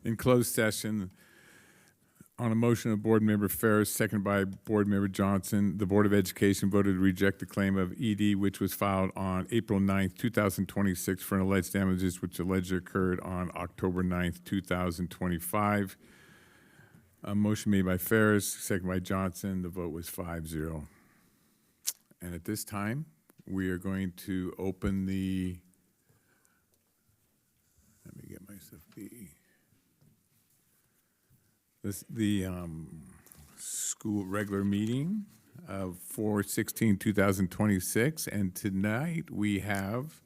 In closed session, on a motion of Board Member Ferris, seconded by Board Member Johnson, the Board of Education voted to reject the claim of ED, which was filed on April 9th, 2026 for an alleged damages which allegedly occurred on October 9th, 2025. A motion made by Ferris, seconded by Johnson. The vote was 5-0. And at this time, we are going to open the, let me get myself the school regular meeting of 4/16/2026, and tonight we have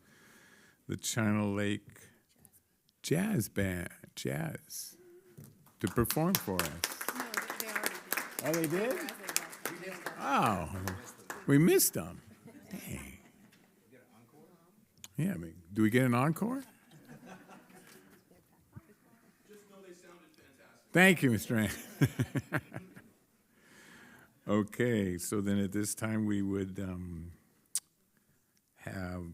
the China Lake Jazz Band, Jazz, to perform for us. No, they already did. Oh, they did? Oh, we missed them. Dang. Yeah, I mean, do we get an encore? Thank you, Mr. Rand. Okay, so then at this time, we would have,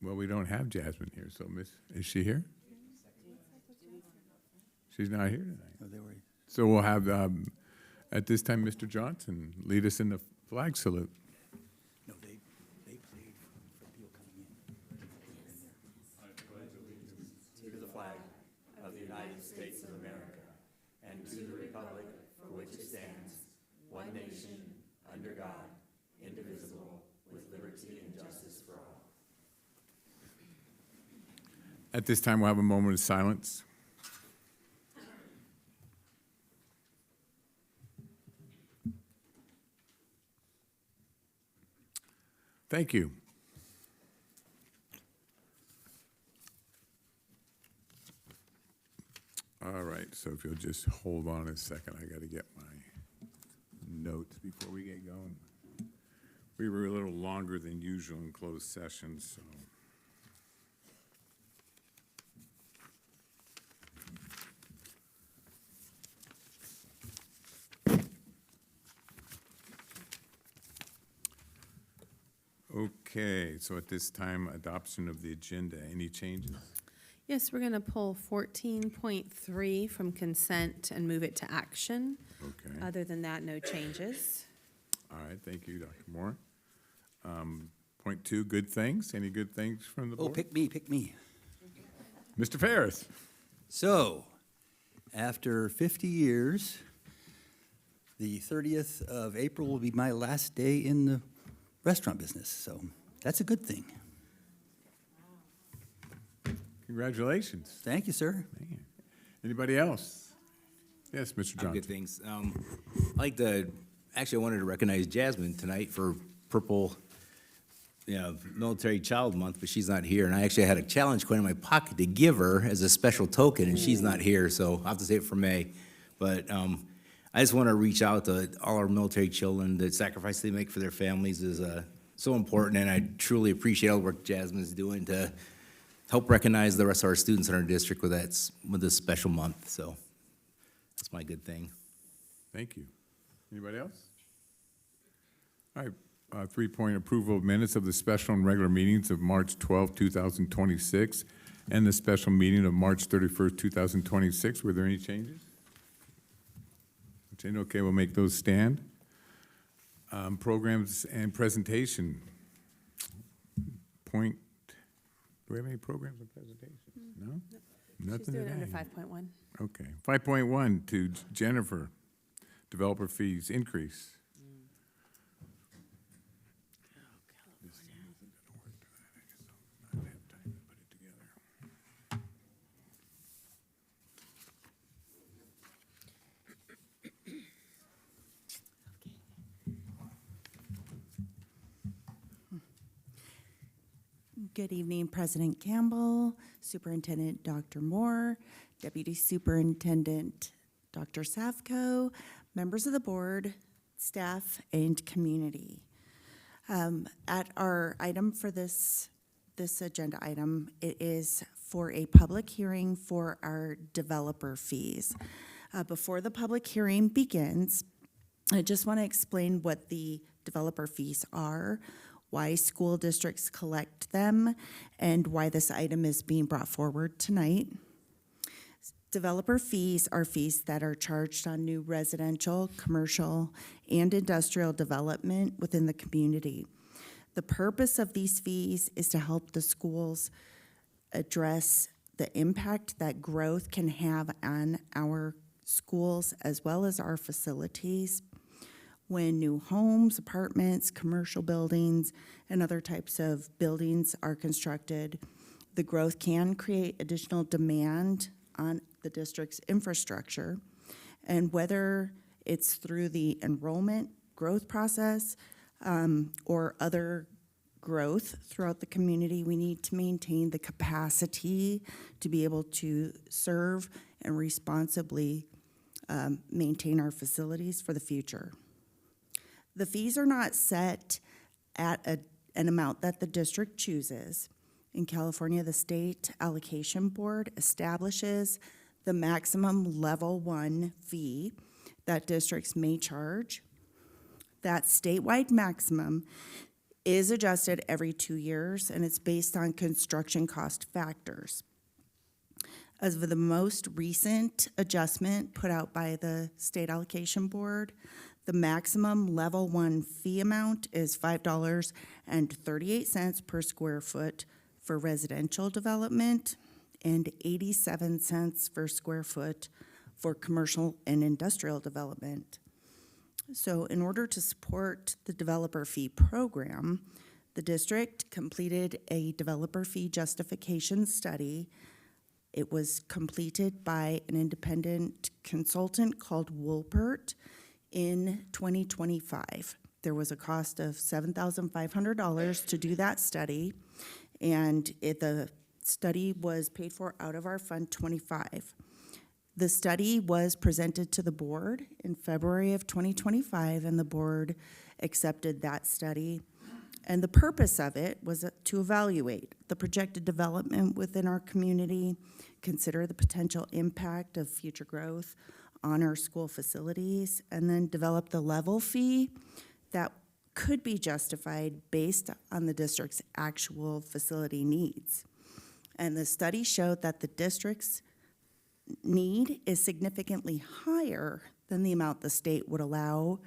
well, we don't have Jasmine here, so is she here? She's not here tonight. Oh, they were. So we'll have, at this time, Mr. Johnson lead us in the flag salute. No, they played for people coming in. To the flag of the United States of America and to the republic for which it stands, one nation, under God, indivisible, with liberty and justice for all. At this time, we'll have a moment of silence. Thank you. All right, so if you'll just hold on a second, I got to get my notes before we get going. We were a little longer than usual in closed session, so. Okay, so at this time, adoption of the agenda. Any changes? Yes, we're going to pull 14.3 from consent and move it to action. Okay, Other than that, no changes. all right, thank you, Dr. Moore. Point two, good things. Any good things from the Oh, board? pick me. Mr. Ferris. So, after 50 years, the 30th of April will be my last day in the restaurant business, so that's a good thing. Congratulations. Thank you, sir. Man. Anybody else? Yes, Mr. Good Johnson. things. I like to, actually, I wanted to recognize Jasmine tonight for Purple, Military Child Month, but she's not here. And I actually had a challenge coin in my pocket to give her as a special token, and she's not here, so I'll have to save it for May. But I just want to reach out to all our military children. The sacrifice they make for their families is so important, and I truly appreciate all the work Jasmine's doing to help recognize the rest of our students in our district with this special month. So that's my good thing. Thank you. Anybody else? All right, 3-point approval of minutes of the special and regular meetings of March 12, 2026, and the special meeting of March 31st, 2026. Were there any changes? Okay, we'll make those stand. Programs and presentation. Do we have any programs and presentations? No? She's Nothing doing it under today. 5.1. Okay. 5.1 to Jennifer, developer fees increase. Good evening, President Campbell, Superintendent Dr. Moore, Deputy Superintendent Dr. Savko, members of the board, staff, and community. At our item for this agenda item, it is for a public hearing for our developer fees. Before the public hearing begins, I just want to explain what the developer fees are. why school districts collect them, and why this item is being brought forward tonight. Developer fees are fees that are charged on new residential, commercial, and industrial development within the community. The purpose of these fees is to help the schools address the impact that growth can have on our schools as well as our facilities. When new homes, apartments, commercial buildings, and other types of buildings are constructed, the growth can create additional demand on the district's infrastructure. And whether it's through the enrollment growth process or other growth throughout the community, we need to maintain the capacity to be able to serve and responsibly maintain our facilities for the future. The fees are not set at an amount that the district chooses. In California, the State Allocation Board establishes the maximum level 1 fee that districts may charge. That statewide maximum is adjusted every 2 years, and it's based on construction cost factors. As of the most recent adjustment put out by the State Allocation Board, the maximum level 1 fee amount is $5.38 per square foot for residential development and 87 cents per square foot for commercial and industrial development. So in order to support the developer fee program, the district completed a developer fee justification study. It was completed by an independent consultant called Woolpert in 2025. There was a cost of $7,500 to do that study, and the study was paid for out of our Fund 25. The study was presented to the board in February of 2025, and the board accepted that study. And the purpose of it was to evaluate the projected development within our community, consider the potential impact of future growth on our school facilities, and then develop the level fee that could be justified based on the district's actual facility needs. And the study showed that the district's need is significantly higher than the amount the state would allow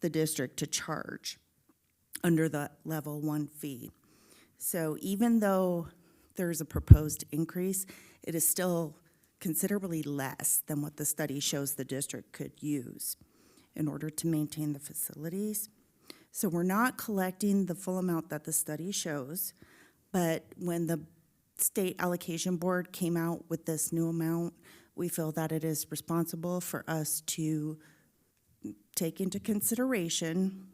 the district to charge under the level 1 fee. So even though there's a proposed increase, it is still considerably less than what the study shows the district could use in order to maintain the facilities. So we're not collecting the full amount that the study shows, but when the State Allocation Board came out with this new amount, we feel that it is responsible for us to take into consideration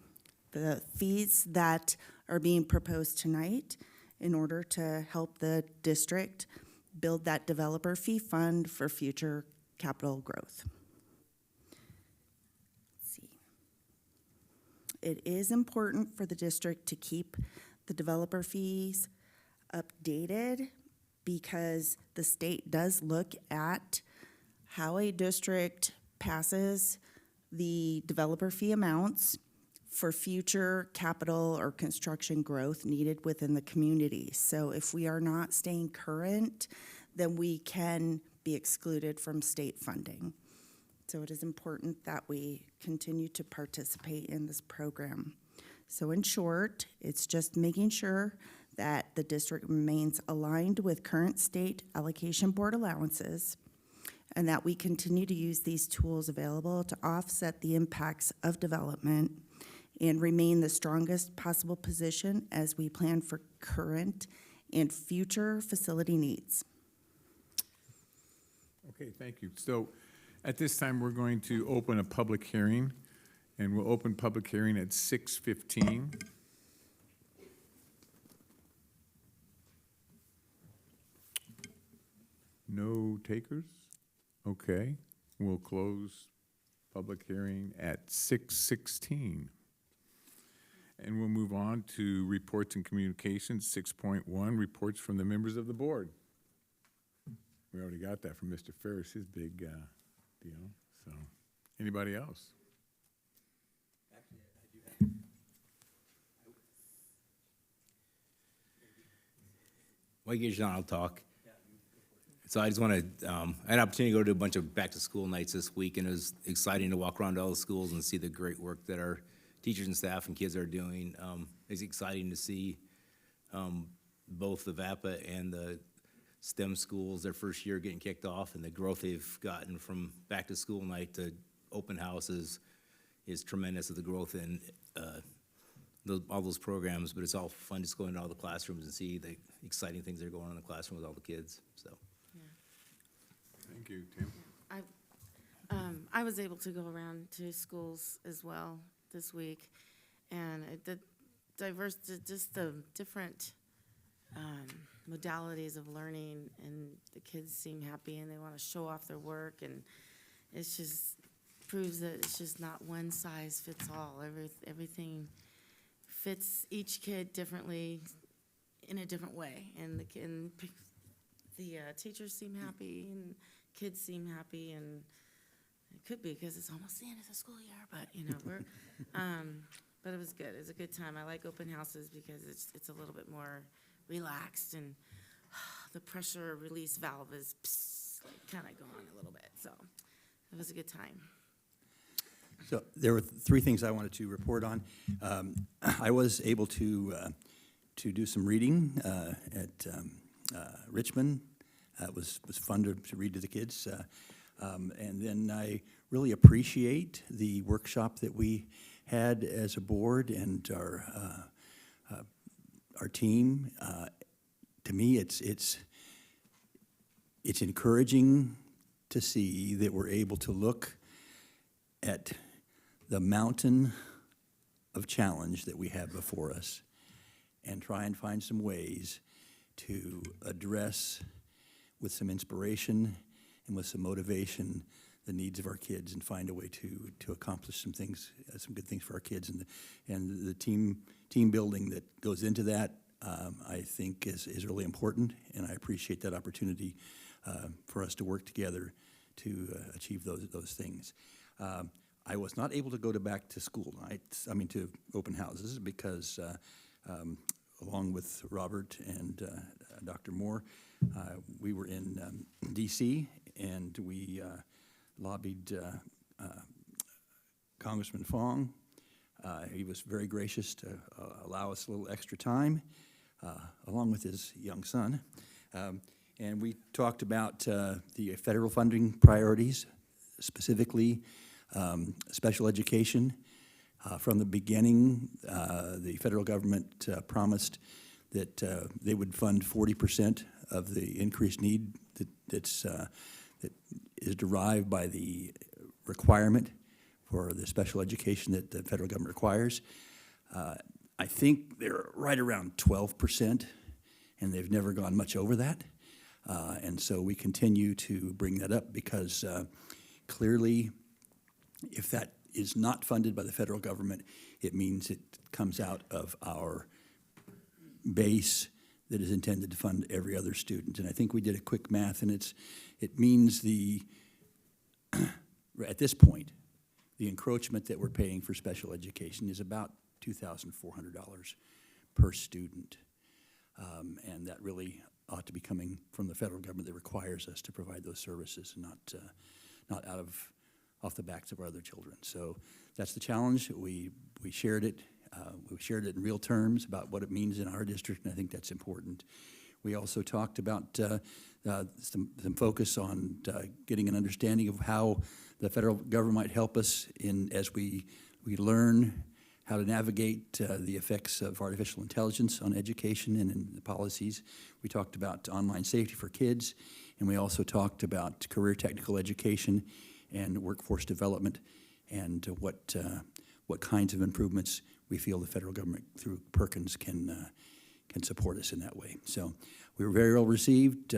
the fees that are being proposed tonight in order to help the district build that developer fee fund for future capital growth. Let's see. It is important for the district to keep the developer fees updated because the state does look at how a district passes the developer fee amounts for future capital or construction growth needed within the community. So if we are not staying current, then we can be excluded from state funding. So it is important that we continue to participate in this program. So in short, it's just making sure that the district remains aligned with current State Allocation Board allowances, and that we continue to use these tools available to offset the impacts of development and remain the strongest possible position as we plan for current and future facility needs. Okay, thank you. So at this time, we're going to open a public hearing, and we'll open public hearing at 6:15. No takers? Okay, we'll close public hearing at 6:16. And we'll move on to reports and communications, 6.1, reports from the members of the board. We already got that from Mr. Ferris, his big deal. So, anybody else? While you guys are on, I'll talk. So I just want to, I had an opportunity to go to a bunch of back-to-school nights this week, and it was exciting to walk around all the schools and see the great work that our teachers and staff and kids are doing. It's exciting to see both the VAPA and the STEM schools, their first year getting kicked off, and the growth they've gotten from back-to-school night to open houses is tremendous of the growth in all those programs, but it's all fun just going into all the classrooms and see the exciting things that are going on in the classroom with all the kids, so. Thank you, Tim. I was able to go around to schools as well this week, and the just the different modalities of learning, and the kids seem happy and they want to show off their work, and it's just proves that it's just not one size fits all. Everything fits each kid differently in a different way, and the teachers seem happy and kids seem happy, and it could be because it's almost the end of the school year, but you know, we're but it was good. It was a good time. I like open houses because it's a little bit more relaxed, and the pressure release valve is kind of gone a little bit, so it was a good time. So there were three things I wanted to report on. I was able to do some reading at Richmond. It was fun to read to the kids. And then I really appreciate the workshop that we had as a board and our team. To me, it's encouraging to see that we're able to look at the mountain of challenge that we have before us and try and find some ways to address with some inspiration and with some motivation the needs of our kids and find a way to accomplish some things, some good things for our kids. And the team building that goes into that, I think is really important, and I appreciate that opportunity for us to work together to achieve those things. I was not able to go back to school nights, to open houses, because along with Robert and Dr. Moore, we were in D.C., and we lobbied Congressman Fong. He was very gracious to allow us a little extra time, along with his young son. And we talked about the federal funding priorities, specifically special education. From the beginning, the federal government promised that they would fund 40% of the increased need that is derived by the requirement for the special education that the federal government requires. I think they're right around 12%, and they've never gone much over that. And so we continue to bring that up because clearly, if that is not funded by the federal government, it means it comes out of our base that is intended to fund every other student. And I think we did a quick math, and it means at this point, the encroachment that we're paying for special education is about $2,400 per student. And that really ought to be coming from the federal government that requires us to provide those services, and not off the backs of our other children. So that's the challenge. We shared it. We shared it in real terms about what it means in our district, and I think that's important. We also talked about some focus on getting an understanding of how the federal government might help us as we learn how to navigate the effects of artificial intelligence on education and in the policies. We talked about online safety for kids, and we also talked about career technical education and workforce development, and what kinds of improvements we feel the federal government through Perkins can support us in that way. So we were very well received.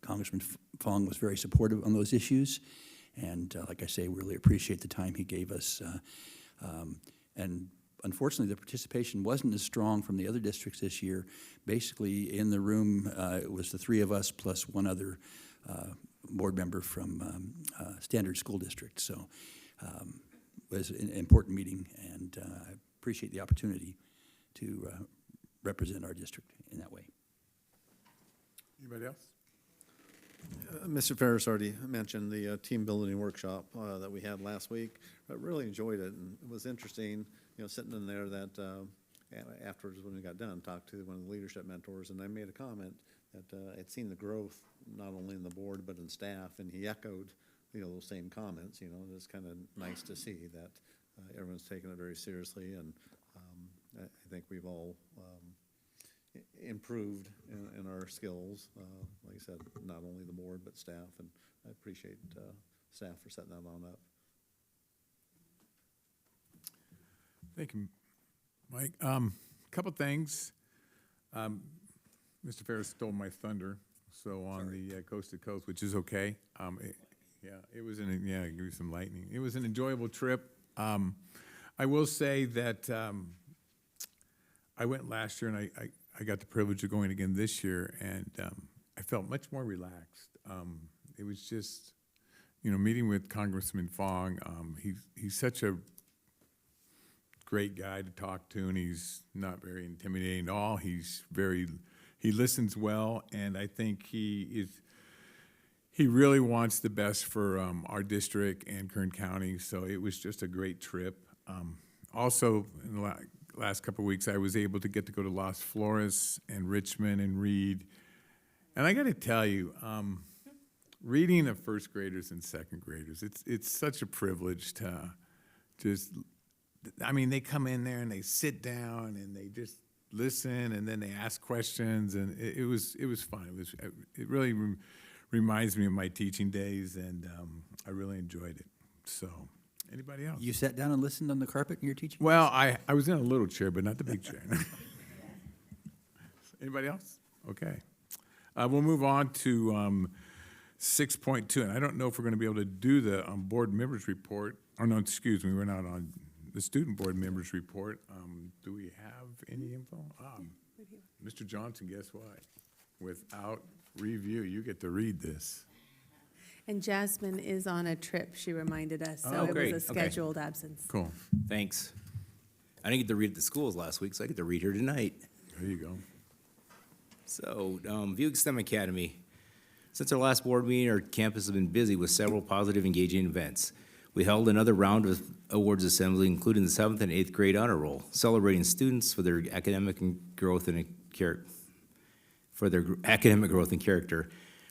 Congressman Fong was very supportive on those issues, and like I say, we really appreciate the time he gave us. And unfortunately, the participation wasn't as strong from the other districts this year. Basically, in the room, it was the three of us plus one other board member from Standard School District. So it was an important meeting, and I appreciate the opportunity to represent our district in that way. Anybody else? Mr. Ferris already mentioned the team building workshop that we had last week. I really enjoyed it, and it was interesting, sitting in there that afterwards when we got done, talked to one of the leadership mentors, and I made a comment that I'd seen the growth not only in the board but in staff, and he echoed, those same comments. It's kind of nice to see that everyone's taking it very seriously, and I think we've all improved in our skills. Like I said, not only the board, but staff, and I appreciate staff for setting that on up. Thank you, Mike. Couple things. Mr. Ferris stole my thunder, so on the coast to coast, which is okay. It was give you some lightning. It was an enjoyable trip. I will say that I went last year, and I got the privilege of going again this year, and I felt much more relaxed. It was just, meeting with Congressman Fong. He's such a great guy to talk to, and he's not very intimidating at all. He listens well, and I think he really wants the best for our district and Kern County. So it was just a great trip. Also, in the last couple of weeks, I was able to go to Las Flores and Richmond and read. And I got to tell you, reading of first graders and second graders, it's such a privilege to just, they come in there and they sit down and they just listen, and then they ask questions, and it was fun. It really reminds me of my teaching days, and I really enjoyed it. So, anybody else? You sat down and listened on the carpet in your teaching? Well, I was in a little chair, but not the big chair. Anybody else? Okay. We'll move on to 6.2, and I don't know if we're going to be able to do the board members report. Oh, no, excuse me, we're not on the student board members report. Do we have any info? Mr. Johnson, guess what? Without review, you get to read this. And Jasmine is on a trip, she reminded us, so Oh, it great. was a Okay. scheduled absence. Cool. Thanks. I didn't get to read at the schools last week, so I get to read here tonight. There you go. So, Buick STEM Academy. Since our last board meeting, our campus has been busy with several positive, engaging events. We held another round of awards assembly, including the 7th and 8th grade honor roll, celebrating students for their academic growth and character.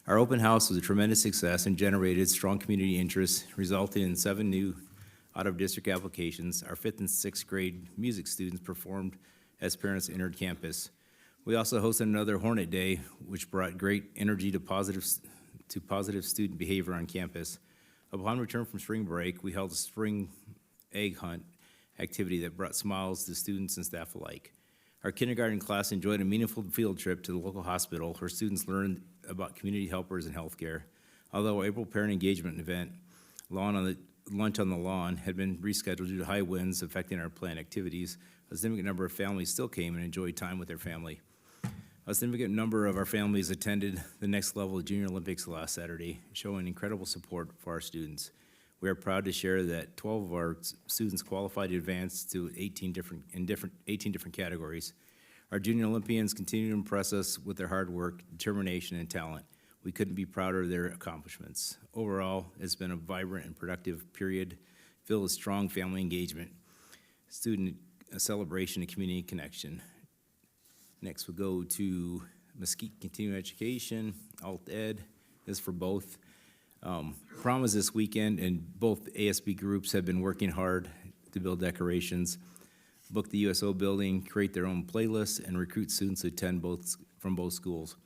Our open house was a tremendous success and generated strong community interest, resulting in 7 new out-of-district applications. Our 5th and 6th grade music students performed as parents entered campus. We also hosted another Hornet Day, which brought great energy to positive student behavior on campus. Upon return from spring break, we held a spring egg hunt activity that brought smiles to students and staff alike. Our kindergarten class enjoyed a meaningful field trip to the local hospital where students learned about community helpers and healthcare. Although our April parent engagement event, Lunch on the Lawn, had been rescheduled due to high winds affecting our planned activities, a significant number of families still came and enjoyed time with their family. A significant number of our families attended the Next Level Junior Olympics last Saturday, showing incredible support for our students. We are proud to share that 12 of our students qualified to advance to 18 different categories. Our junior Olympians continue to impress us with their hard work, determination, and talent. We couldn't be prouder of their accomplishments. Overall, it's been a vibrant and productive period filled with strong family engagement, student celebration, and community connection. Next, we'll go to Mesquite Continuing Education, Alt Ed. This is for both. Prom is this weekend, and both ASB groups have been working hard to build decorations, book the USO building, create their own playlists, and recruit students to attend from both schools.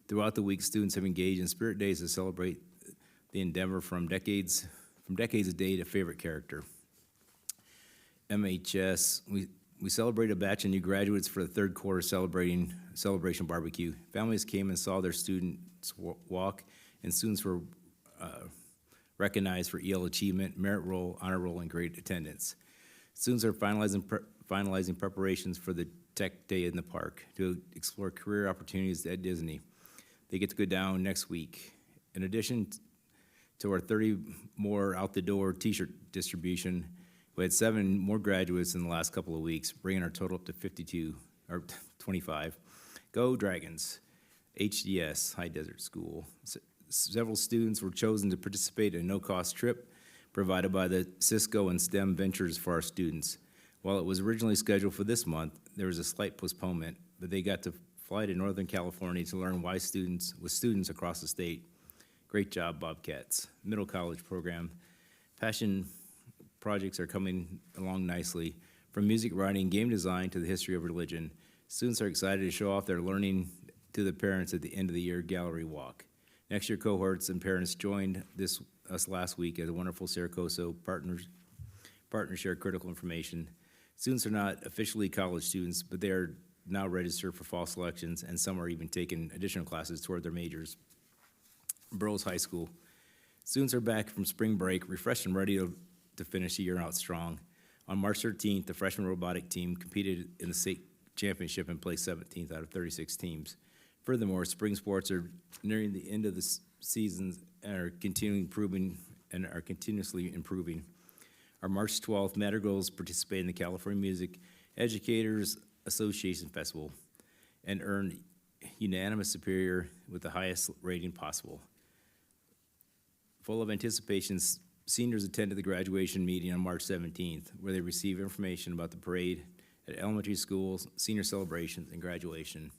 Throughout the week, students have engaged in spirit days to celebrate the endeavor from decades of day to favorite character. MHS, we celebrated a batch of new graduates for the third quarter celebration barbecue. Families came and saw their students walk, and students were recognized for EL achievement, merit roll, honor roll, and great attendance. Students are finalizing preparations for the tech day in the park to explore career opportunities at Disney. They get to go down next week. In addition to our 30 more out-the-door t-shirt distribution, we had 7 more graduates in the last couple of weeks, bringing our total up to 52 or 25. Go Dragons, HDS, High Desert School. Several students were chosen to participate in a no-cost trip provided by the Cisco and STEM Ventures for our students. While it was originally scheduled for this month, there was a slight postponement, but they got to fly to Northern California to learn with students across the state. Great job, Bobcats. Middle college program. Passion projects are coming along nicely. From music writing, game design to the history of religion, students are excited to show off their learning to the parents at the end of the year gallery walk. Next year cohorts and parents joined us last week at a wonderful Saracoso partner share critical information. Students are not officially college students, but they are now registered for fall selections, and some are even taking additional classes toward their majors. Burroughs High School. Students are back from spring break, refreshed and ready to finish the year out strong. On March 13th, the freshman robotic team competed in the state championship and placed 17th out of 36 teams. Furthermore, spring sports are nearing the end of the seasons and are continuously improving. Our March 12th, Madrigals participate in the California Music Educators Association Festival and earned unanimous superior with the highest rating possible. Full of anticipation, seniors attended the graduation meeting on March 17th, where they received information about the parade at elementary schools, senior celebrations, and graduation.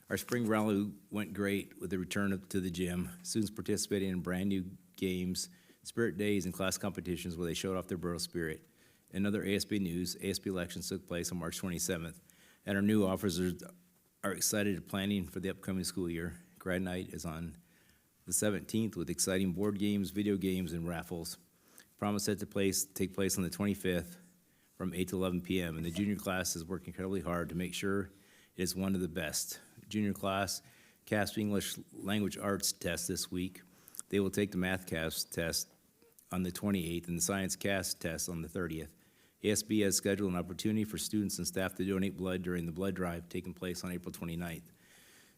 Our spring rally went great with the return to the gym. Students participating in brand-new games, spirit days, and class competitions where they showed off their Borough spirit. In other ASB news, ASB elections took place on March 27th, and our new officers are excited and planning for the upcoming school year. Grad night is on the 17th with exciting board games, video games, and raffles. Prom is set to take place on the 25th from 8 to 11 p.m., and the junior class is working incredibly hard to make sure it is one of the best. Junior class CASP English Language Arts test this week. They will take the math CASP test on the 28th and the science CASP test on the 30th. ASB has scheduled an opportunity for students and staff to donate blood during the blood drive taking place on April 29th.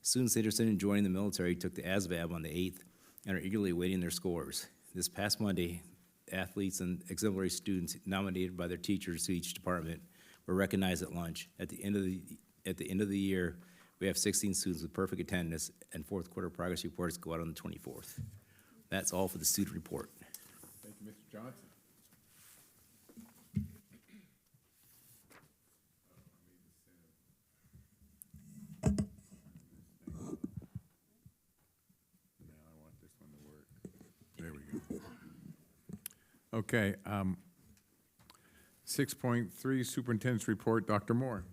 Students interested in joining the military took the ASVAB on the 8th and are eagerly awaiting their scores. This past Monday, athletes and exemplary students nominated by their teachers to each department were recognized at lunch. At the end of the year, we have 16 students with perfect attendance, and fourth quarter progress reports go out on the 24th. That's all for the student report. Thank you, Mr. Johnson. Now I want this one to work. There we go. Okay, 6.3, Superintendent's Report, Dr. Moore.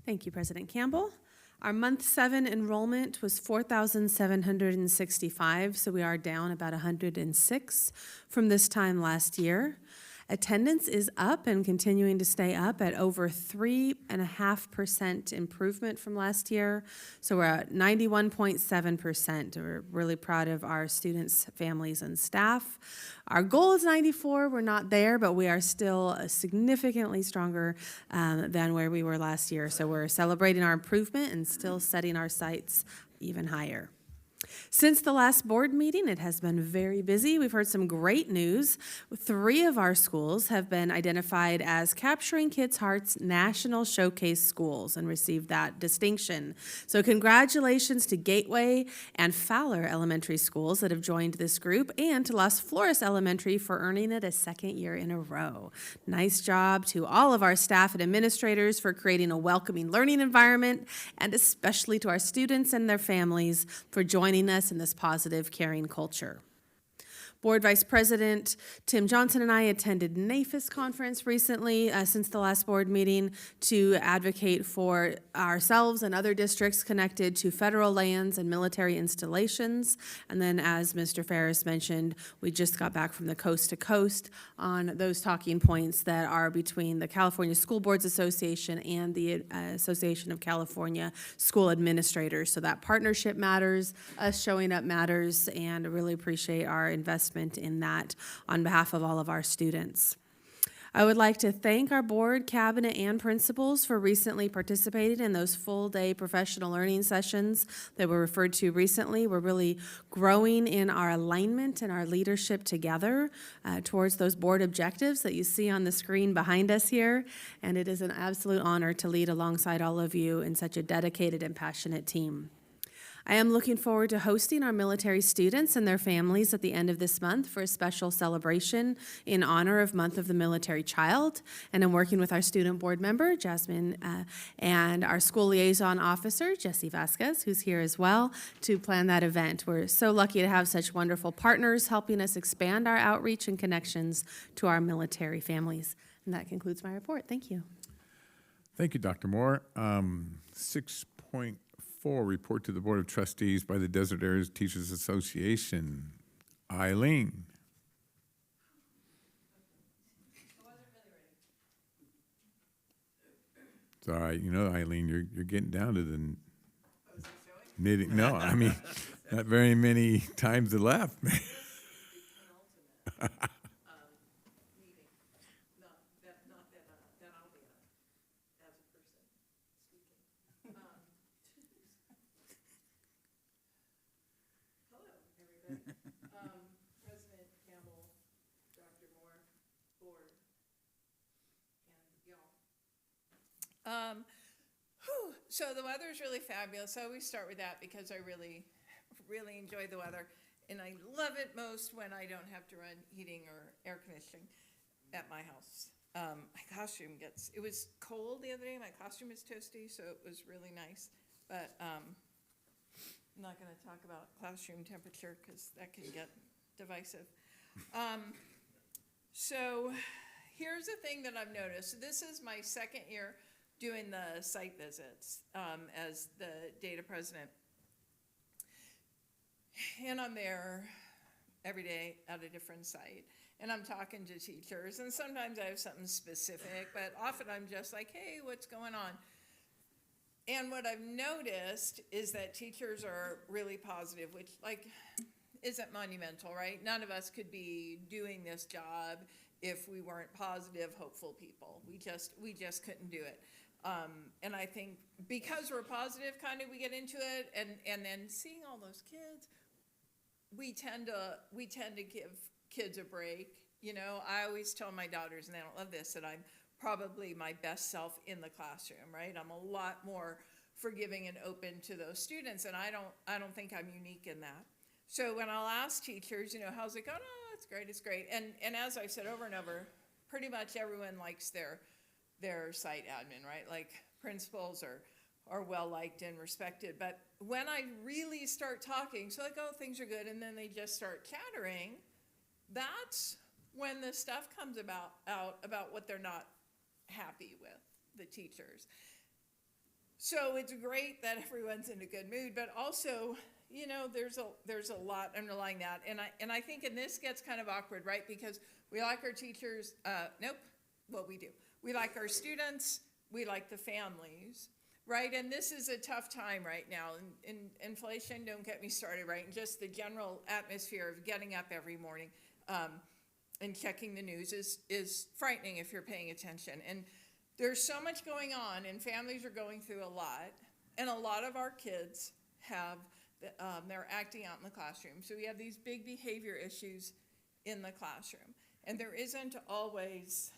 Thank you, President Campbell. Our month 7 enrollment was 4,765, so we are down about 106 from this time last year. Attendance is up and continuing to stay up at over 3.5% improvement from last year. So we're at 91.7%. We're really proud of our students, families, and staff. Our goal is 94. We're not there, but we are still significantly stronger than where we were last year. So we're celebrating our improvement and still setting our sights even higher. Since the last board meeting, it has been very busy. We've heard some great news. 3 of our schools have been identified as Capturing Kids' Hearts National Showcase Schools and received that distinction. So congratulations to Gateway and Fowler Elementary Schools that have joined this group, and to Las Flores Elementary for earning it a second year in a row. Nice job to all of our staff and administrators for creating a welcoming learning environment, and especially to our students and their families for joining us in this positive, caring culture. Board Vice President Tim Johnson and I attended NAFIS conference recently since the last board meeting to advocate for ourselves and other districts connected to federal lands and military installations. And then, as Mr. Ferris mentioned, we just got back from the Coast to Coast on those talking points that are between the California School Boards Association and the Association of California School Administrators. So that partnership matters, us showing up matters, and I really appreciate our investment in that on behalf of all of our students. I would like to thank our board, cabinet, and principals for recently participating in those full-day professional learning sessions that were referred to recently. We're really growing in our alignment and our leadership together towards those board objectives that you see on the screen behind us here. And it is an absolute honor to lead alongside all of you in such a dedicated and passionate team. I am looking forward to hosting our military students and their families at the end of this month for a special celebration in honor of Month of the Military Child. And I'm working with our student board member, Jasmine, and our school liaison officer, Jesse Vasquez, who's here as well, to plan that event. We're so lucky to have such wonderful partners helping us expand our outreach and connections to our military families. And that concludes my report. Thank you. Thank you, Dr. Moore. 6.4, report to the Board of Trustees by the Desert Areas Teachers Association. Eileen. It's all right. You know, Eileen, you're getting down to the knitting. No, I mean, not very many times left. President Campbell, Dr. Moore, board, and y'all. So the weather is really fabulous. I always start with that because I really, really enjoy the weather. And I love it most when I don't have to run heating or air conditioning at my house. My costume it was cold the other day. My costume is toasty, so it was really nice. But I'm not going to talk about classroom temperature because that can get divisive. So here's the thing that I've noticed. This is my second year doing the site visits as the data president. And I'm there every day at a different site. And I'm talking to teachers. And sometimes I have something specific, but often I'm just like, hey, what's going on? And what I've noticed is that teachers are really positive, which isn't monumental, right? None of us could be doing this job if we weren't positive, hopeful people. We just couldn't do it. And I think because we're positive, kind of we get into it, and then seeing all those kids, we tend to give kids a break. You know, I always tell my daughters, and they don't love this, that I'm probably my best self in the classroom, right? I'm a lot more forgiving and open to those students, and I don't think I'm unique in that. So when I'll ask teachers, you know, how's it going? Oh, it's great, it's great. And as I've said over and over, pretty much everyone likes their site admin, right? Like principals are well liked and respected. But when I really start talking, so like, oh, things are good, and then they just start chattering, that's when the stuff comes out about what they're not happy with, the teachers. So it's great that everyone's in a good mood, but also, you know, there's a lot underlying that. And I think, and this gets kind of awkward, right? Because we like our teachers, we do. We like our students, we like the families, right? And this is a tough time right now. And inflation, don't get me started, right? And just the general atmosphere of getting up every morning and checking the news is frightening if you're paying attention. And there's so much going on, and families are going through a lot, and a lot of our kids they're acting out in the classroom. So we have these big behavior issues in the classroom, and there isn't always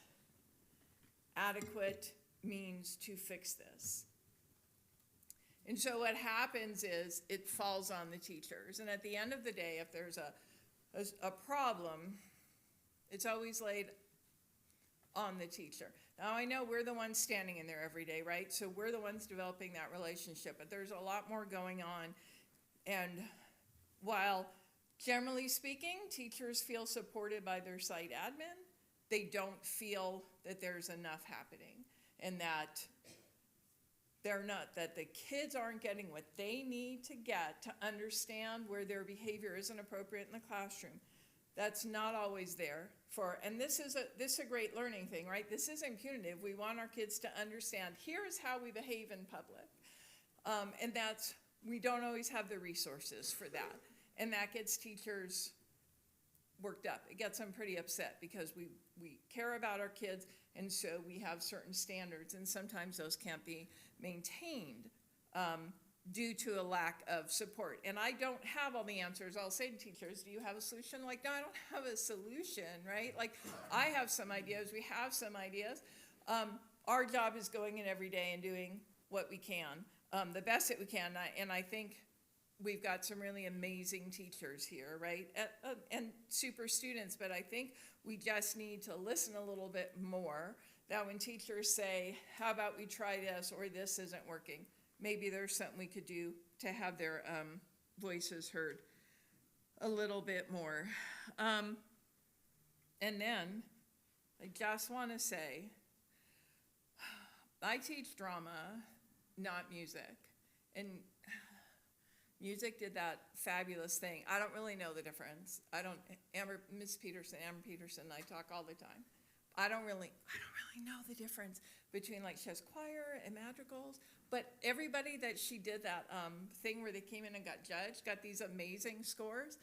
adequate means to fix this. And so what happens is it falls on the teachers, and at the end of the day, if there's a problem, it's always laid on the teacher. Now, I know we're the ones standing in there every day, right? So we're the ones developing that relationship, but there's a lot more going on. And while generally speaking, teachers feel supported by their site admin, they don't feel that there's enough happening, and that that the kids aren't getting what they need to get to understand where their behavior isn't appropriate in the classroom. That's not always there and this is a great learning thing, right? This isn't punitive. We want our kids to understand, here's how we behave in public. And we don't always have the resources for that. And that gets teachers worked up. It gets them pretty upset because we care about our kids, and so we have certain standards, and sometimes those can't be maintained due to a lack of support. And I don't have all the answers. I'll say to teachers, do you have a solution? Like, no, I don't have a solution, right? Like, I have some ideas, we have some ideas. Our job is going in every day and doing what we can, the best that we can, and I think we've got some really amazing teachers here, right? And super students, but I think we just need to listen a little bit more, that when teachers say, how about we try this, or this isn't working, maybe there's something we could do to have their voices heard a little bit more. And then, I just want to say, I teach drama, not music, and music did that fabulous thing. I don't really know the difference. Miss Peterson, Amber Peterson, and I talk all the time. I don't really know the difference between, like, she has choir and madrigals, but everybody that she did that thing where they came in and got judged, got these amazing scores.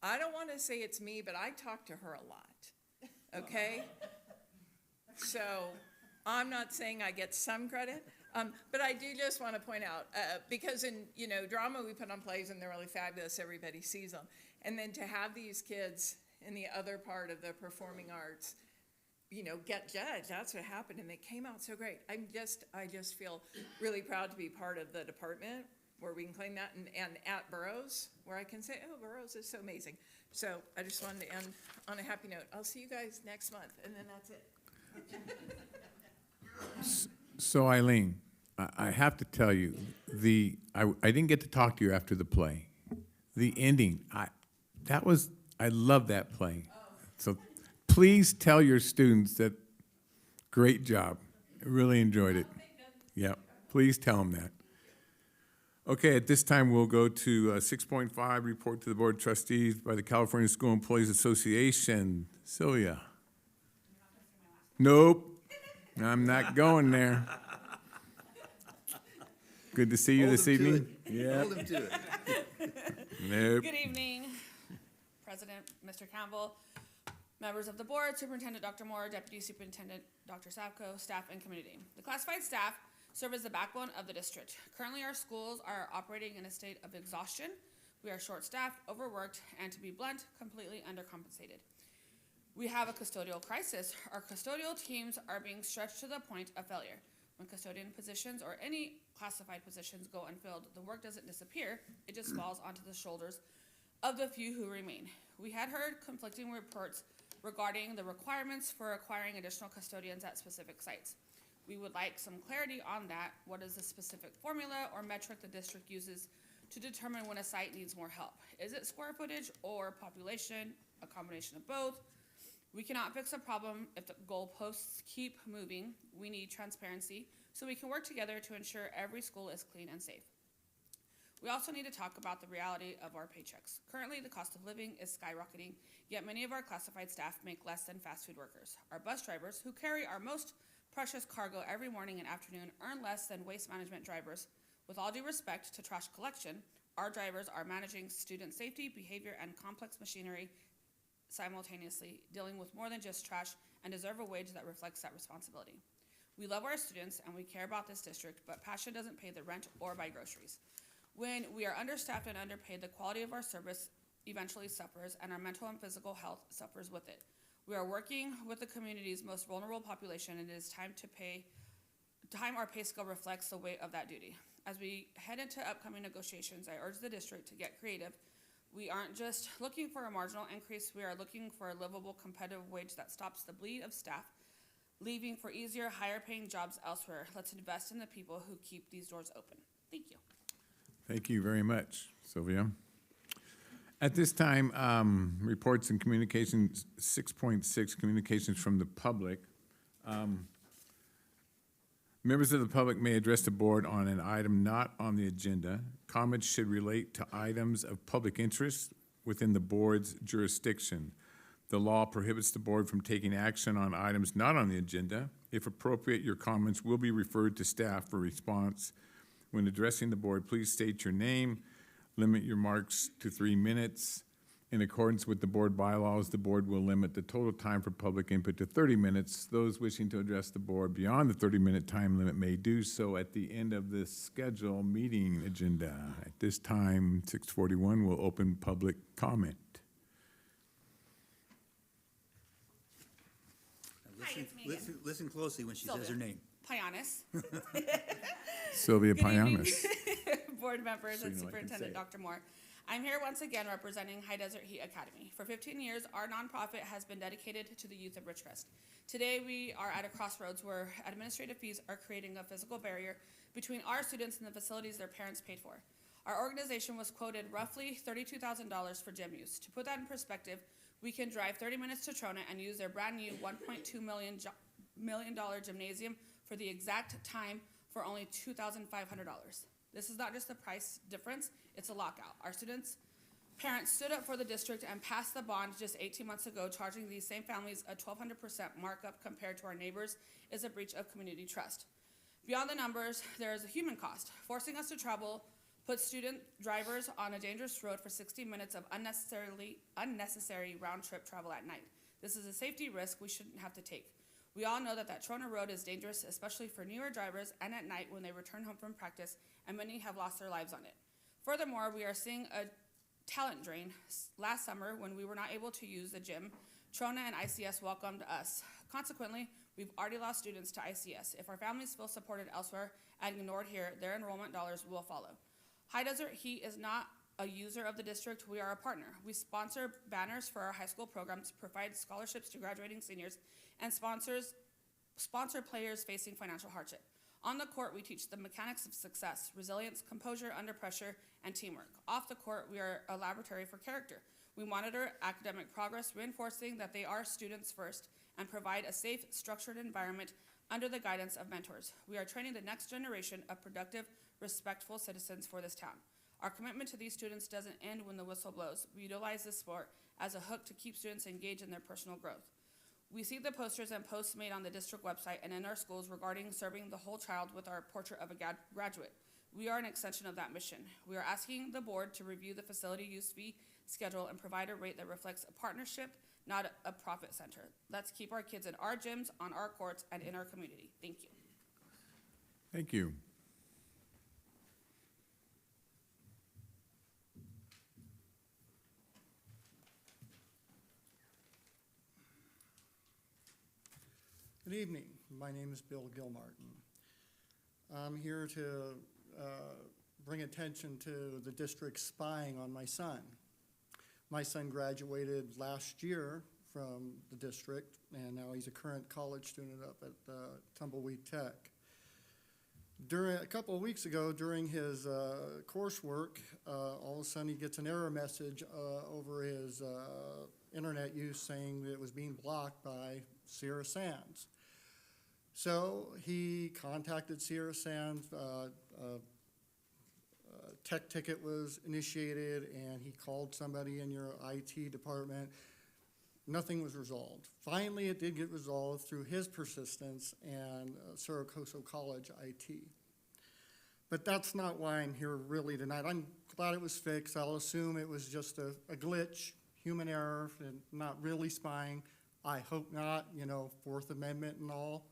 I don't want to say it's me, but I talk to her a lot, okay? So I'm not saying I get some credit, but I do just want to point out, because in, drama, we put on plays and they're really fabulous, everybody sees them. And then to have these kids in the other part of the performing arts, get judged, that's what happened, and they came out so great. I just feel really proud to be part of the department where we can claim that, and at Burroughs, where I can say, oh, Burroughs is so amazing. So I just wanted to end on a happy note. I'll see you guys next month, and then that's it. So Eileen, I have to tell you, I didn't get to talk to you after the play. The ending, I love that play. So please tell your students that, great job. I really enjoyed it. Yeah, please tell them that. Okay, at this time, we'll go to 6.5, report to the Board of Trustees by the California School Employees Association. Sylvia? Nope, I'm not going there. Good to see you this evening. Yeah. Hold him to it. Nope. Good evening, President, Mr. Campbell, members of the board, Superintendent Dr. Moore, Deputy Superintendent Dr. Savko, staff, and community. The classified staff serve as the backbone of the district. Currently, our schools are operating in a state of exhaustion. We are short-staffed, overworked, and to be blunt, completely undercompensated. We have a custodial crisis. Our custodial teams are being stretched to the point of failure. When custodian positions or any classified positions go unfilled, the work doesn't disappear, it just falls onto the shoulders of the few who remain. We had heard conflicting reports regarding the requirements for acquiring additional custodians at specific sites. We would like some clarity on that. What is the specific formula or metric the district uses to determine when a site needs more help? Is it square footage or population, a combination of both? We cannot fix a problem if the goalposts keep moving. We need transparency so we can work together to ensure every school is clean and safe. We also need to talk about the reality of our paychecks. Currently, the cost of living is skyrocketing, yet many of our classified staff make less than fast food workers. Our bus drivers, who carry our most precious cargo every morning and afternoon, earn less than waste management drivers. With all due respect to trash collection, our drivers are managing student safety, behavior, and complex machinery simultaneously, dealing with more than just trash, and deserve a wage that reflects that responsibility. We love our students and we care about this district, but passion doesn't pay the rent or buy groceries. When we are understaffed and underpaid, the quality of our service eventually suffers, and our mental and physical health suffers with it. We are working with the community's most vulnerable population, and it is time our pay scale reflects the weight of that duty. As we head into upcoming negotiations, I urge the district to get creative. We aren't just looking for a marginal increase, we are looking for a livable, competitive wage that stops the bleed of staff leaving for easier, higher-paying jobs elsewhere. Let's invest in the people who keep these doors open. Thank you. Thank you very much, Sylvia. At this time, reports and communications, 6.6, communications from the public. Members of the public may address the board on an item not on the agenda. Comments should relate to items of public interest within the board's jurisdiction. The law prohibits the board from taking action on items not on the agenda. If appropriate, your comments will be referred to staff for response. When addressing the board, please state your name, limit your remarks to 3 minutes. In accordance with the board bylaws, the board will limit the total time for public input to 30 minutes. Those wishing to address the board beyond the 30-minute time limit may do so at the end of the scheduled meeting agenda. At this time, 6:41, we'll open public comment. Hi, it's me again. Listen closely when she says her name. Payanis. Sylvia Good evening, Payanis. board members So and you know I can say Superintendent it. Dr. Moore. I'm here once again representing High Desert Heat Academy. For 15 years, our nonprofit has been dedicated to the youth of Ridgecrest. Today, we are at a crossroads where administrative fees are creating a physical barrier between our students and the facilities their parents paid for. Our organization was quoted roughly $32,000 for gym use. To put that in perspective, we can drive 30 minutes to Trona and use their brand new $1.2 million gymnasium for the exact time for only $2,500. This is not just the price difference, it's a lockout. Our students' parents stood up for the district and passed the bond just 18 months ago, charging these same families a 1,200% markup compared to our neighbors is a breach of community trust. Beyond the numbers, there is a human cost. Forcing us to travel puts student drivers on a dangerous road for 60 minutes of unnecessary round-trip travel at night. This is a safety risk we shouldn't have to take. We all know that Trona Road is dangerous, especially for newer drivers and at night when they return home from practice, and many have lost their lives on it. Furthermore, we are seeing a talent drain. Last summer, when we were not able to use the gym, Trona and ICS welcomed us. Consequently, we've already lost students to ICS. If our families feel supported elsewhere and ignored here, their enrollment dollars will follow. High Desert Heat is not a user of the district, we are a partner. We sponsor banners for our high school programs, provide scholarships to graduating seniors, and sponsor players facing financial hardship. On the court, we teach the mechanics of success, resilience, composure under pressure, and teamwork. Off the court, we are a laboratory for character. We monitor academic progress, reinforcing that they are students first, and provide a safe, structured environment under the guidance of mentors. We are training the next generation of productive, respectful citizens for this town. Our commitment to these students doesn't end when the whistle blows. We utilize this sport as a hook to keep students engaged in their personal growth. We see the posters and posts made on the district website and in our schools regarding serving the whole child with our portrait of a graduate. We are an extension of that mission. We are asking the board to review the facility use fee schedule and provide a rate that reflects a partnership, not a profit center. Let's keep our kids in our gyms, on our courts, and in our community. Thank you. Thank you. Good evening. My name is Bill Gilmartin. I'm here to bring attention to the district spying on my son. My son graduated last year from the district, and now he's a current college student up at Tumbleweed Tech. A couple of weeks ago, during his coursework, all of a sudden he gets an error message over his internet use saying that it was being blocked by Sierra Sands. So he contacted Sierra Sands, a tech ticket was initiated, and he called somebody in your IT department. Nothing was resolved. Finally, it did get resolved through his persistence and Saracoso College IT. But that's not why I'm here really tonight. I'm glad it was fixed. I'll assume it was just a glitch, human error, and not really spying. I hope not, you know, Fourth Amendment and all.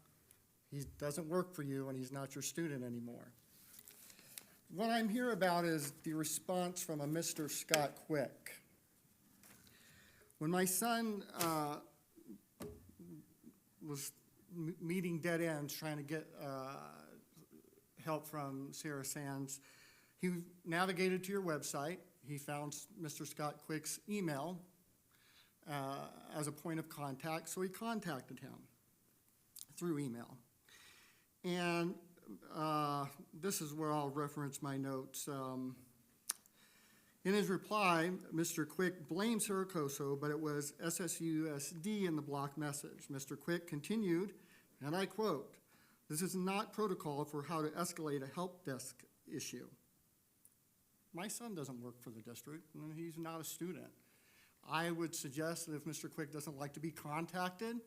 He doesn't work for you and he's not your student anymore. What I'm here about is the response from a Mr. Scott Quick. When my son was meeting dead ends trying to get help from Sierra Sands, he navigated to your website. He found Mr. Scott Quick's email as a point of contact, so he contacted him through email. And this is where I'll reference my notes. In his reply, Mr. Quick blamed Saracoso, but it was SSUSD in the block message. Mr. Quick continued, and I quote, "This is not protocol for how to escalate a help desk issue." My son doesn't work for the district, and he's not a student. I would suggest that if Mr. Quick doesn't like to be contacted,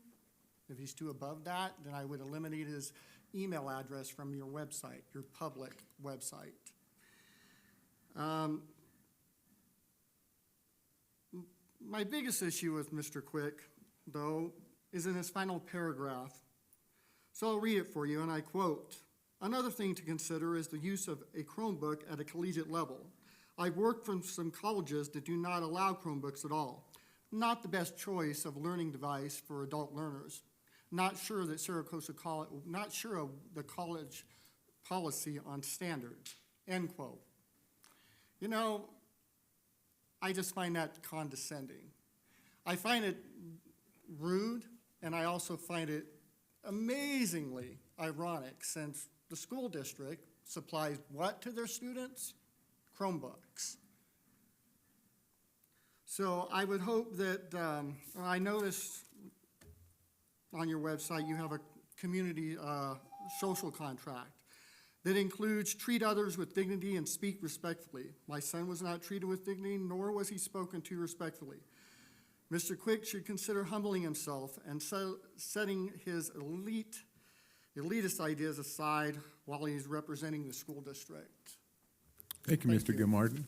if he's too above that, then I would eliminate his email address from your website, your public website. My biggest issue with Mr. Quick, though, is in his final paragraph. So I'll read it for you, and I quote, "Another thing to consider is the use of a Chromebook at a collegiate level. I've worked from some colleges that do not allow Chromebooks at all. Not the best choice of learning device for adult learners. Not sure that Saracosa College, not sure of the college policy on standards," end quote. You know, I just find that condescending. I find it rude, and I also find it amazingly ironic, since the school district supplies what to their students? Chromebooks. So I would hope that, I noticed on your website you have a community social contract that includes treat others with dignity and speak respectfully. My son was not treated with dignity, nor was he spoken to respectfully. Mr. Quick should consider humbling himself and setting his elitist ideas aside while he's representing the school district. Thank you, Mr. Gilmartin.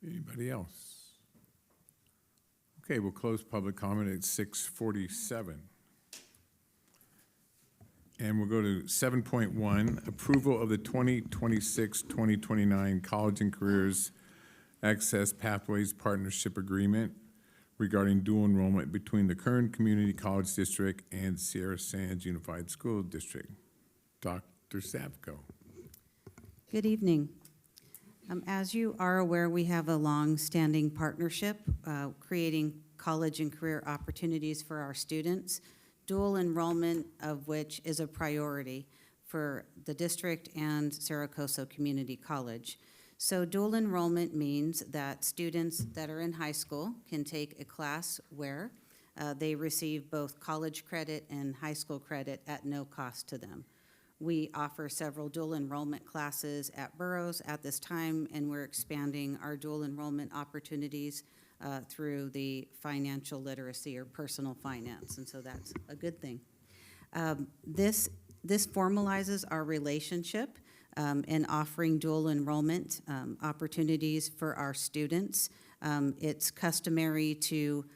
Anybody else? Okay, we'll close public comment at 6:47. And we'll go to 7.1, approval of the 2026-2029 College and Careers Access Pathways Partnership Agreement regarding dual enrollment between the Kern Community College District and Sierra Sands Unified School District. Dr. Savko. Good evening. As you are aware, we have a long-standing partnership creating college and career opportunities for our students, dual enrollment of which is a priority for the district and Saracosa Community College. So dual enrollment means that students that are in high school can take a class where they receive both college credit and high school credit at no cost to them. We offer several dual enrollment classes at Burroughs at this time, and we're expanding our dual enrollment opportunities through the financial literacy or personal finance, and so that's a good thing. This formalizes our relationship in offering dual enrollment opportunities for our students. It's customary to,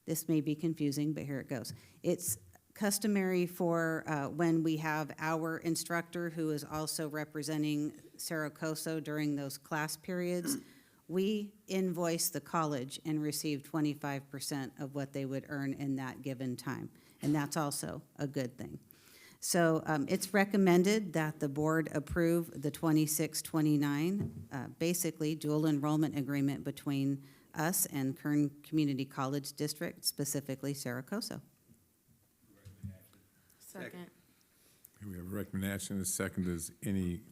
this may be confusing, but here it goes. It's customary for when we have our instructor who is also representing Saracosa during those class periods, we invoice the college and receive 25% of what they would earn in that given time. And that's also a good thing. So it's recommended that the board approve the 26-29, basically dual enrollment agreement between us and Kern Community College District, specifically Saracosa. Second. We have a recommendation and a second. Does any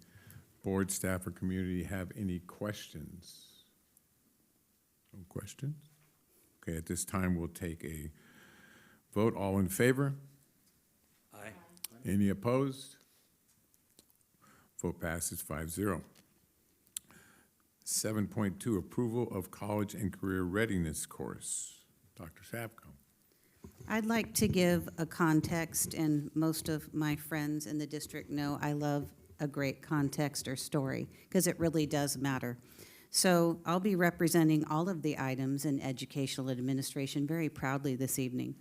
board, staff, or community have any questions? No questions? Okay, at this time, we'll take a vote. All in favor? Aye. Any opposed? Vote passes 5-0. 7.2, approval of college and career readiness course. Dr. Savko. I'd like to give a context, and most of my friends in the district know I love a great context or story, because it really does matter. So I'll be representing all of the items in educational administration very proudly this evening.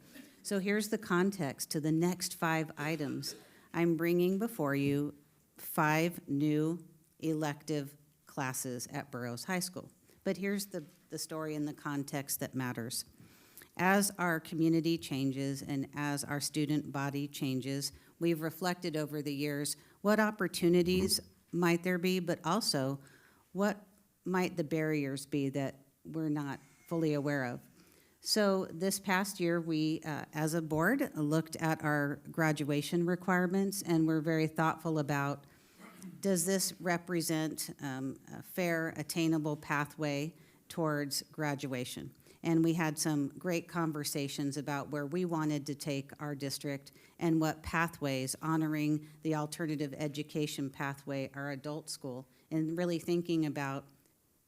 So here's the context to the next 5 items. I'm bringing before you 5 new elective classes at Burroughs High School. But here's the story and the context that matters. As our community changes and as our student body changes, we've reflected over the years what opportunities might there be, but also what might the barriers be that we're not fully aware of. So this past year, we, as a board, looked at our graduation requirements, and we're very thoughtful about, does this represent a fair, attainable pathway towards graduation? And we had some great conversations about where we wanted to take our district and what pathways, honoring the alternative education pathway, our adult school, and really thinking about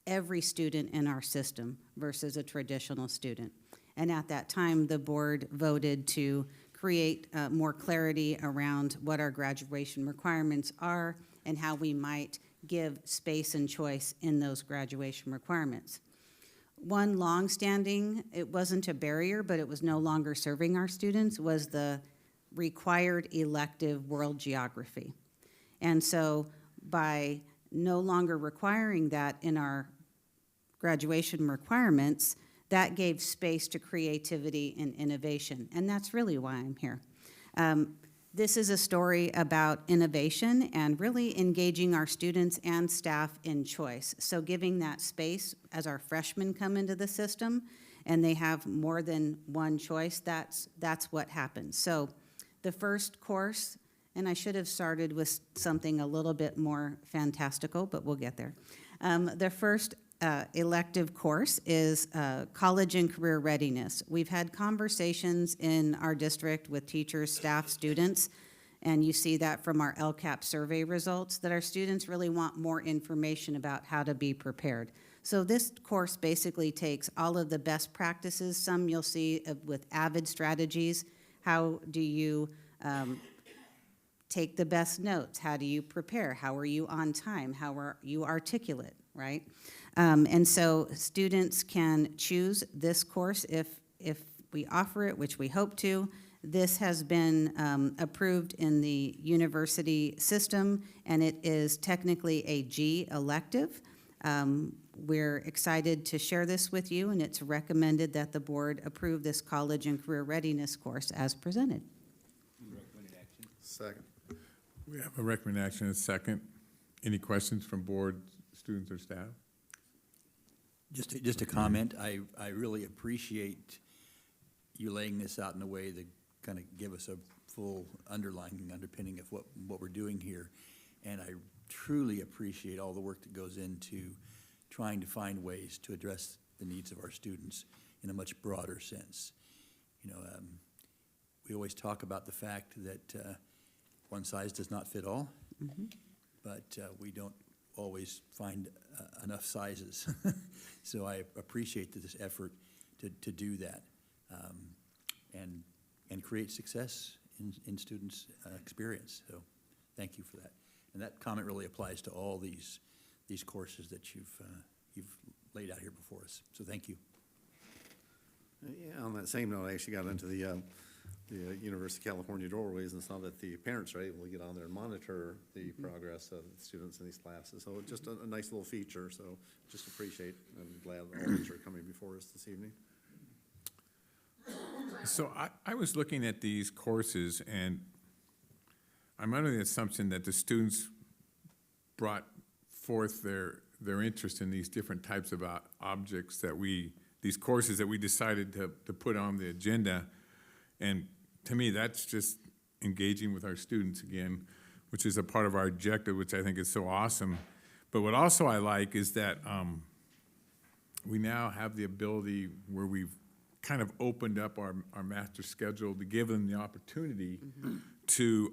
every student in our system versus a traditional student. And at that time, the board voted to create more clarity around what our graduation requirements are and how we might give space and choice in those graduation requirements. One longstanding, it wasn't a barrier, but it was no longer serving our students, was the required elective world geography. And so by no longer requiring that in our graduation requirements, that gave space to creativity and innovation. And that's really why I'm here. This is a story about innovation and really engaging our students and staff in choice. So giving that space as our freshmen come into the system and they have more than one choice, that's what happens. So the first course, and I should have started with something a little bit more fantastical, but we'll get there. The first elective course is college and career readiness. We've had conversations in our district with teachers, staff, students, and you see that from our LCAP survey results, that our students really want more information about how to be prepared. So this course basically takes all of the best practices. Some you'll see with AVID strategies. How do you take the best notes? How do you prepare? How are you on time? How are you articulate, right? And so students can choose this course if we offer it, which we hope to. This has been approved in the university system, and it is technically a G elective. We're excited to share this with you, and it's recommended that the board approve this college and career readiness course as presented. Second. We have a recommended action and a second. Any questions from board, students, or staff? Just a comment, I really appreciate you laying this out in a way that kind of give us a full underpinning of what we're doing here. And I truly appreciate all the work that goes into trying to find ways to address the needs of our students in a much broader sense. You know, we always talk about the fact that one size does not fit all, but we don't always find enough sizes. So I appreciate this effort to do that and create success in students' experience. So thank you for that. And that comment really applies to all these courses that you've laid out here before us. So thank you. Yeah, on that same note, I actually got into the University of California doorways and saw that the parents are able to get on there and monitor the progress of the students in these classes. So just a nice little feature, so just appreciate, I'm glad all these are coming before us this evening. So I was looking at these courses, and I'm under the assumption that the students brought forth their interest in these different types of objects that these courses that we decided to put on the agenda. And to me, that's just engaging with our students again, which is a part of our objective, which I think is so awesome. But what also I like is that we now have the ability where we've kind of opened up our master schedule to give them the opportunity to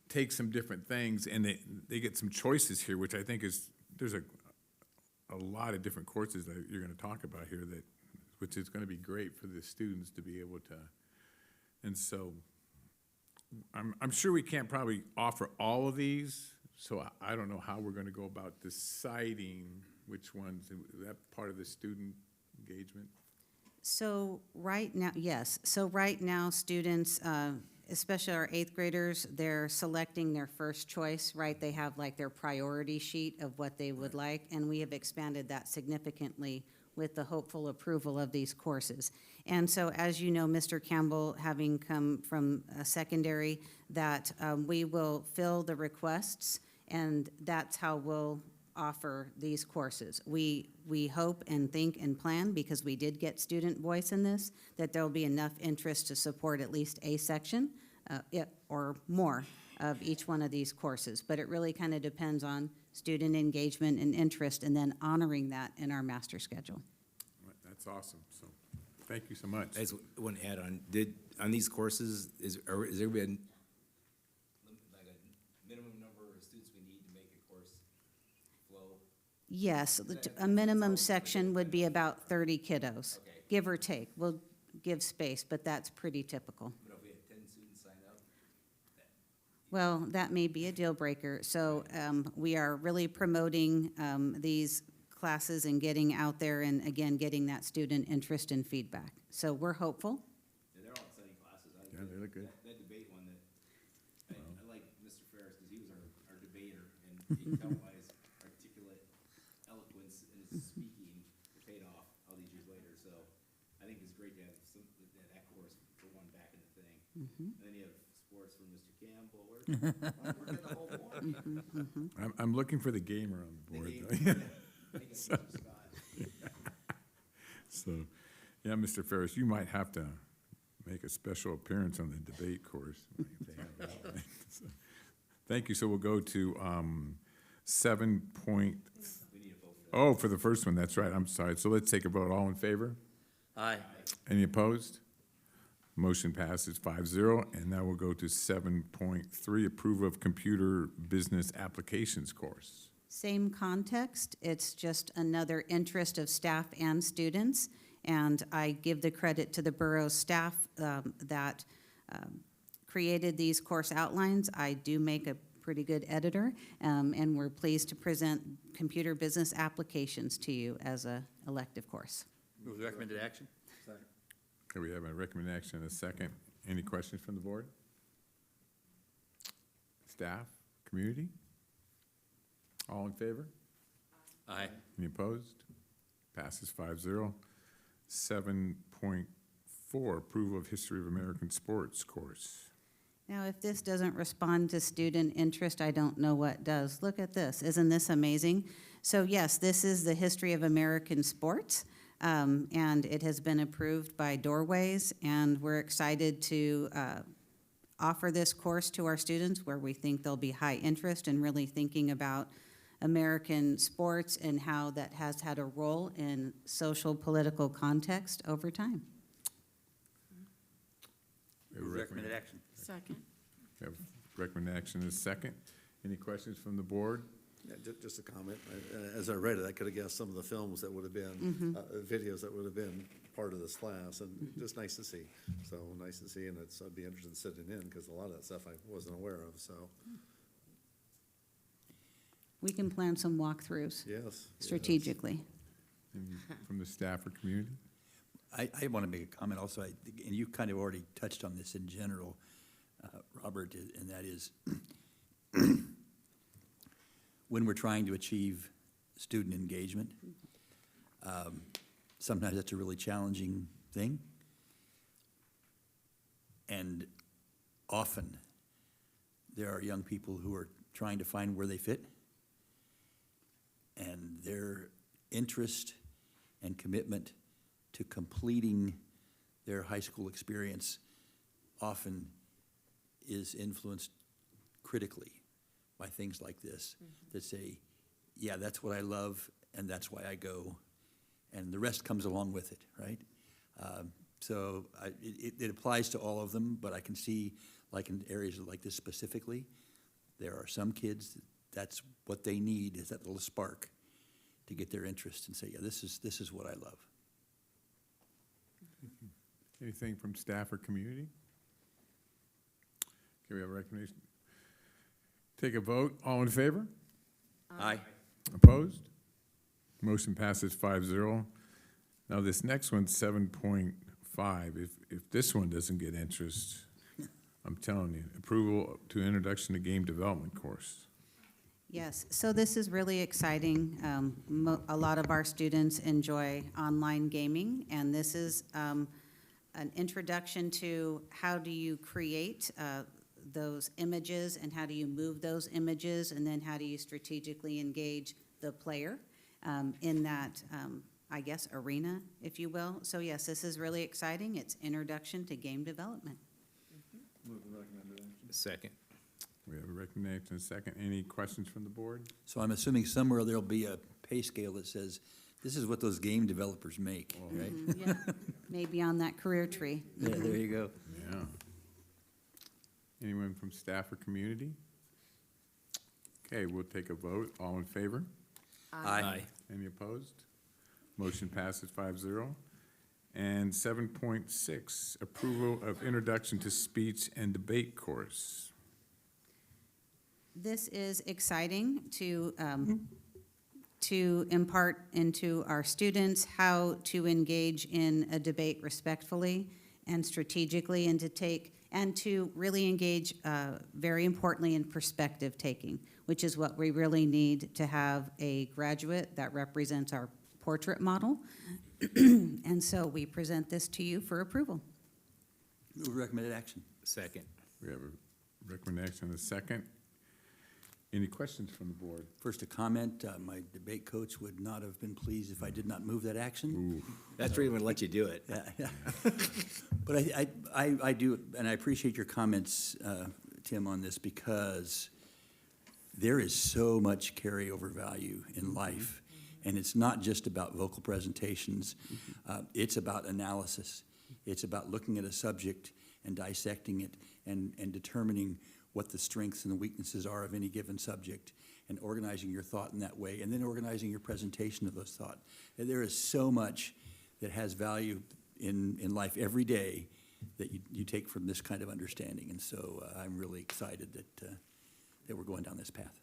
take some different things, and they get some choices here, which I think there's a lot of different courses that you're going to talk about here which is going to be great for the students to be able to. And so I'm sure we can't probably offer all of these, so I don't know how we're going to go about deciding which ones. Is that part of the student engagement? So right now, yes. So right now, students, especially our 8th graders, they're selecting their first choice, right? They have like their priority sheet of what they would like, and we have expanded that significantly with the hopeful approval of these courses. And so, as you know, Mr. Campbell, having come from a secondary, that we will fill the requests, and that's how we'll offer these courses. We hope and think and plan, because we did get student voice in this, that there'll be enough interest to support at least a section or more of each one of these courses. But it really kind of depends on student engagement and interest, and then honoring that in our master schedule. That's awesome. So thank you so much. I just want to add on, on these courses, is there been like a minimum number of students we need to make a course flow? Yes, a minimum section would be about 30 kiddos, Okay. give or take. We'll give space, but that's pretty typical. But if we had 10 students sign up? Well, that may be a deal breaker. So we are really promoting these classes and getting out there and, again, getting that student interest and feedback. So we're hopeful. Yeah, they're all exciting classes. Yeah, they look good. That debate one I like Mr. Ferris because he was our debater, and you can tell by his articulate eloquence and his speaking, it paid off all these years later. So I think it's great to have that course for one back in the thing. And then you have sports from Mr. Campbell. We're getting the whole board. I'm looking for the gamer on the board. So, yeah, Mr. Ferris, you might have to make a special appearance on the debate course. If they have that, right? So, thank you. So we'll go to 7 point. Oh, for the first one, that's right. I'm sorry. So let's take a vote. All in favor? Aye. Any opposed? Motion passes 5-0. And now we'll go to 7.3, approval of computer business applications course. Same context, it's just another interest of staff and students, and I give the credit to the borough staff that created these course outlines. I do make a pretty good editor, and we're pleased to present computer business applications to you as a elective course. Move the recommended action? Okay, we have a recommended action and a second. Any questions from the board? Staff, community? All in favor? Aye. Any opposed? Passes 5-0. 7.4, approval of history of American sports course. Now, if this doesn't respond to student interest, I don't know what does. Look at this. Isn't this amazing? So yes, this is the history of American sports, and it has been approved by Doorways, and we're excited to offer this course to our students where we think there'll be high interest in really thinking about American sports and how that has had a role in social, political context over time. We have a Recommended action? Second. We have recommended action and a second. Any questions from the board? Yeah, just a comment. As I read it, I could have guessed some of the films that would have been, videos that would have been part of this class, and just nice to see. So nice to see, and I'd be interested in sitting in, because a lot of that stuff I wasn't aware of, so, We can plan some walkthroughs yes. strategically. Any from the staff or community? I want to make a comment also, and you kind of already touched on this in general, Robert, and that is when we're trying to achieve student engagement, sometimes that's a really challenging thing. And often, there are young people who are trying to find where they fit, and their interest and commitment to completing their high school experience often is influenced critically by things like this that say, yeah, that's what I love, and that's why I go, and the rest comes along with it, right? So it applies to all of them, but I can see, like in areas like this specifically, there are some kids, that's what they need, is that little spark to get their interest and say, yeah, this is what I love. Anything from staff or community? Okay, we have a recommendation. Take a vote. All in favor? Aye. Opposed? Motion passes 5-0. Now, this next one, 7.5, if this one doesn't get interest, I'm telling you, approval to introduction to game development course. Yes, so this is really exciting. A lot of our students enjoy online gaming, and this is an introduction to how do you create those images and how do you move those images, and then how do you strategically engage the player in that, I guess, arena, if you will. So yes, this is really exciting. It's introduction to game development. Second. We have a recommendation and a second. Any questions from the board? So I'm assuming somewhere there'll be a pay scale that says, this is what those game developers make, right? Yeah, maybe on that career tree. Yeah, there you go. Yeah. Anyone from staff or community? Okay, we'll take a vote. All in favor? Aye. Any opposed? Motion passes 5-0. And 7.6, approval of introduction to speech and debate course. This is exciting to impart into our students how to engage in a debate respectfully and strategically, and to really engage, very importantly, in perspective taking, which is what we really need to have a graduate that represents our portrait model. And so we present this to you for approval. Move recommended action. Second. We have a recommendation and a second. Any questions from the board? First, a comment, my debate coach would not have been pleased if I did not move that action. That's really going to let you do it. Yeah. But I do, and I appreciate your comments, Tim, on this, because there is so much carryover value in life. And it's not just about vocal presentations. It's about analysis. It's about looking at a subject and dissecting it and determining what the strengths and the weaknesses are of any given subject, and organizing your thought in that way, and then organizing your presentation of those thoughts. And there is so much that has value in life every day that you take from this kind of understanding. And so I'm really excited that we're going down this path.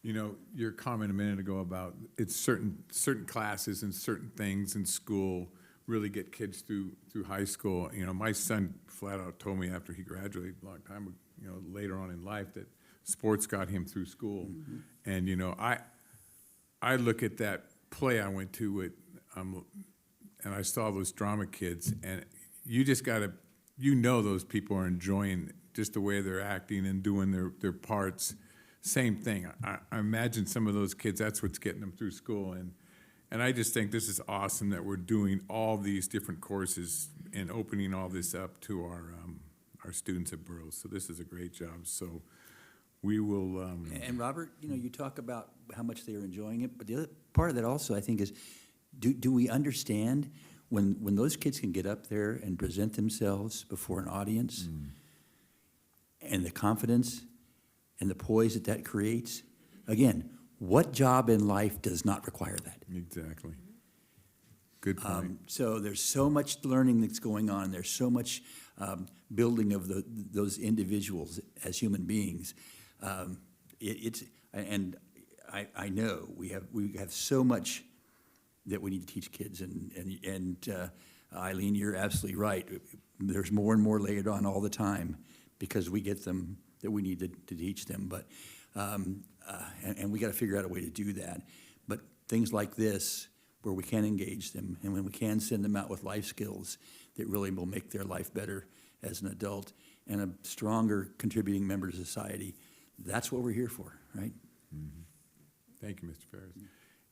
You know, your comment a minute ago about it's certain classes and certain things in school really get kids through high school. You know, my son flat out told me after he graduated a long time, you know, later on in life, that sports got him through school. Mm-hmm. And, you know, I look at that play I went to with, and I saw those drama kids, and you just gotta, you know, those people are enjoying just the way they're acting and doing their parts. Same thing. I imagine some of those kids, that's what's getting them through school. And I just think this is awesome that we're doing all these different courses and opening all this up to our students at Burroughs. So this is a great job. So we will. And Robert, you know, you talk about how much they are enjoying it, but the other part of that also, I think, is do we understand when those kids can get up there and present themselves before an audience, and the confidence and the poise that creates? Again, what job in life does not require that? Exactly. Good point. So there's so much learning that's going on. There's so much building of those individuals as human beings. I know we have so much that we need to teach kids. And Eileen, you're absolutely right. There's more and more layered on all the time because we get them that we need to teach them. But and we got to figure out a way to do that. But things like this, where we can engage them, and when we can send them out with life skills that really will make their life better as an adult and a stronger contributing member to society, that's what we're here for, right? Mm-hmm. Thank you, Mr. Ferris.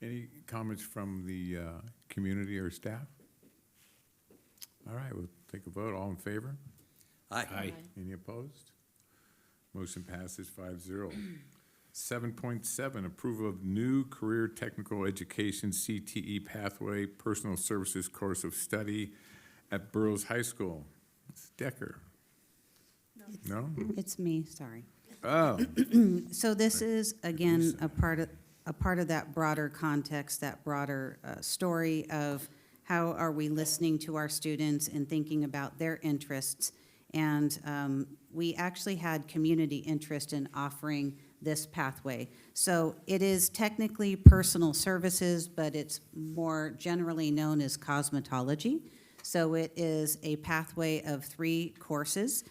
Any comments from the community or staff? All right, we'll take a vote. All in favor? Aye. Any opposed? Motion passes 5-0. 7.7, approval of new career technical education CTE pathway personal services course of study at Burroughs High School. It's Decker. No? It's me, sorry. Oh, So this is, again, a part of that broader context, that broader story of how are we listening to our students and thinking about their interests. And we actually had community interest in offering this pathway. So it is technically personal services, but it's more generally known as cosmetology. So it is a pathway of 3 courses.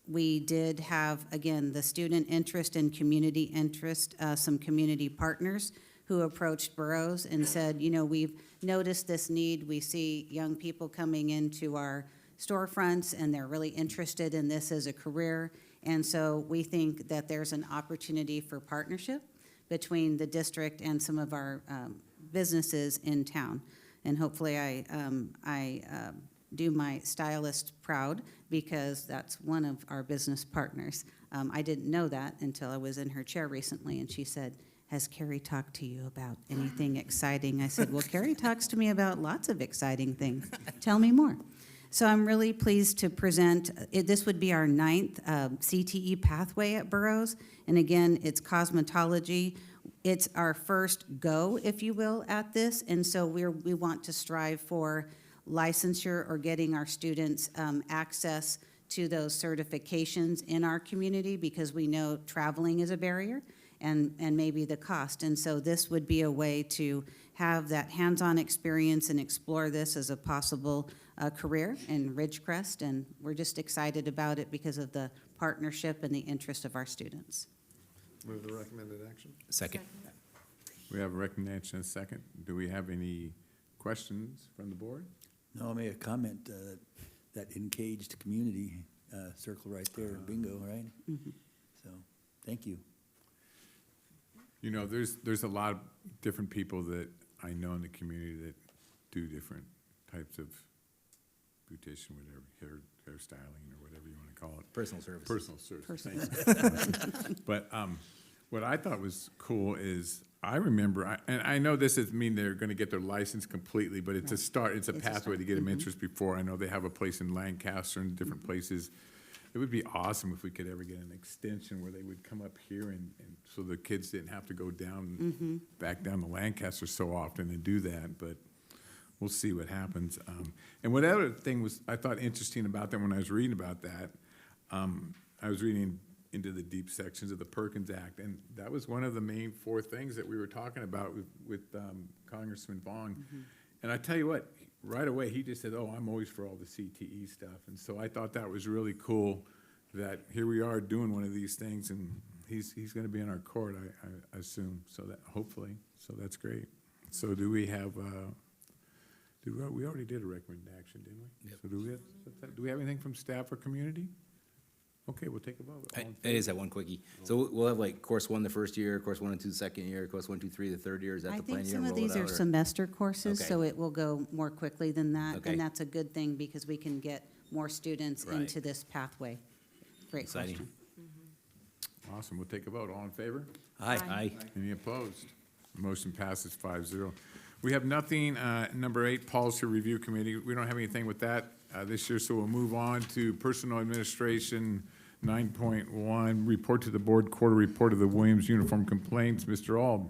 We did have, again, the student interest and community interest, some community partners who approached Burroughs and said, you know, we've noticed this need. We see young people coming into our storefronts and they're really interested in this as a career. And so we think that there's an opportunity for partnership between the district and some of our businesses in town. And hopefully I do my stylist proud because that's one of our business partners. I didn't know that until I was in her chair recently, and she said, has Carrie talked to you about anything exciting? I said, well, Carrie talks to me about lots of exciting things. Tell me more. So I'm really pleased to present, this would be our 9th CTE pathway at Burroughs. And again, it's cosmetology. It's our first go, if you will, at this. And so we want to strive for licensure or getting our students access to those certifications in our community because we know traveling is a barrier and maybe the cost. And so this would be a way to have that hands-on experience and explore this as a possible career in Ridgecrest. And we're just excited about it because of the partnership and the interest of our students. Move the recommended action. Second. We have a recommendation and a second. Do we have any questions from the board? No, I made a comment, that engaged community, circle right there, bingo, right? So, thank you. You know, there's a lot of different people that I know in the community that do different types of beautician, whatever, hairstyling or whatever you want to call it. Personal services. Personal service. Thanks. But what I thought was cool is I remember, and I know this doesn't mean they're going to get their license completely, but it's a start, it's a pathway to get them interest before. I know they have a place in Lancaster and different places. It would be awesome if we could ever get an extension where they would come up here and so the kids didn't have to go down, back down to Lancaster so often and do that, but we'll see what happens. And what other thing was, I thought interesting about them when I was reading about that, I was reading into the deep sections of the Perkins Act, and that was one of the main 4 things that we were talking about with Congressman Vaughn. And I tell you what, right away, he just said, oh, I'm always for all the CTE stuff. And so I thought that was really cool that here we are doing one of these things, and he's going to be in our court, I assume, so that, hopefully, so that's great. So do we have, we already did a recommended action, didn't we? Yep. So do we have anything from staff or community? Okay, we'll take a vote. All in It is that one quickie. So we'll have like course 1 the first year, course 1 and 2 the second year, course 1, 2, 3 the third year. Is that I the plan? think You're some gonna of roll these it are out, or- semester courses, Okay. so it will go more quickly than that. Okay. And that's a good thing because we can get more students Right. into this pathway. Great Exciting. question. Awesome, we'll take a vote. All in favor? Aye. Any opposed? Motion passes 5-0. We have nothing, number 8, Policy Review Committee. We don't have anything with that this year, so we'll move on to Personal Administration 9.1, Report to the Board, Quarter Report of the Williams Uniform Complaints. Mr. Auld?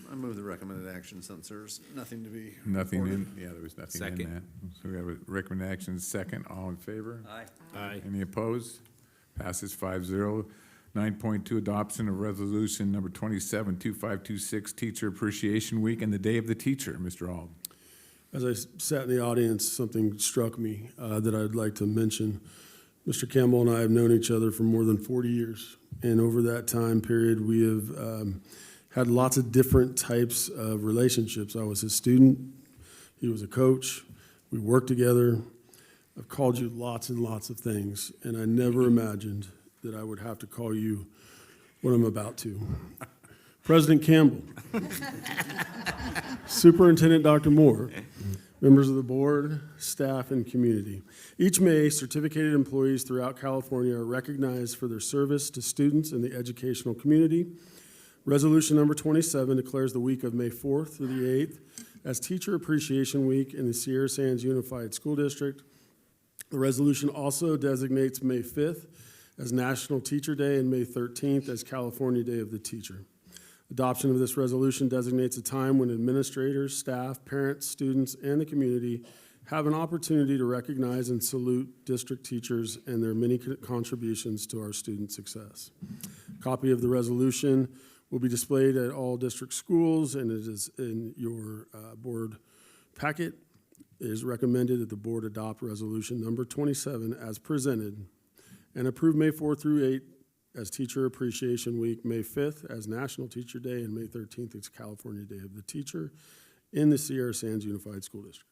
I move the recommended action since there's nothing to be. Nothing reported. in, yeah, there was nothing in Second. that. So we have a recommended action second. All in favor? Aye. Any opposed? Passes 5-0. 9.2, adoption of resolution number 272526, Teacher Appreciation Week and the Day of the Teacher. Mr. Auld. As I sat in the audience, something struck me that I'd like to mention. Mr. Campbell and I have known each other for more than 40 years, and over that time period, we have had lots of different types of relationships. I was his student, he was a coach, we worked together. I've called you lots and lots of things, and I never imagined that I would have to call you what I'm about to. President Campbell, Superintendent Dr. Moore, members of the board, staff, and community. Each May, certificated employees throughout California are recognized for their service to students in the educational community. Resolution number 27 declares the week of May 4th through the 8th as Teacher Appreciation Week in the Sierra Sands Unified School District. The resolution also designates May 5th as National Teacher Day and May 13th as California Day of the Teacher. Adoption of this resolution designates a time when administrators, staff, parents, students, and the community have an opportunity to recognize and salute district teachers and their many contributions to our student success. A copy of the resolution will be displayed at all district schools, and it is in your board packet. It is recommended that the board adopt resolution number 27 as presented and approve May 4th through 8th as Teacher Appreciation Week, May 5th as National Teacher Day, and May 13th as California Day of the Teacher in the Sierra Sands Unified School District.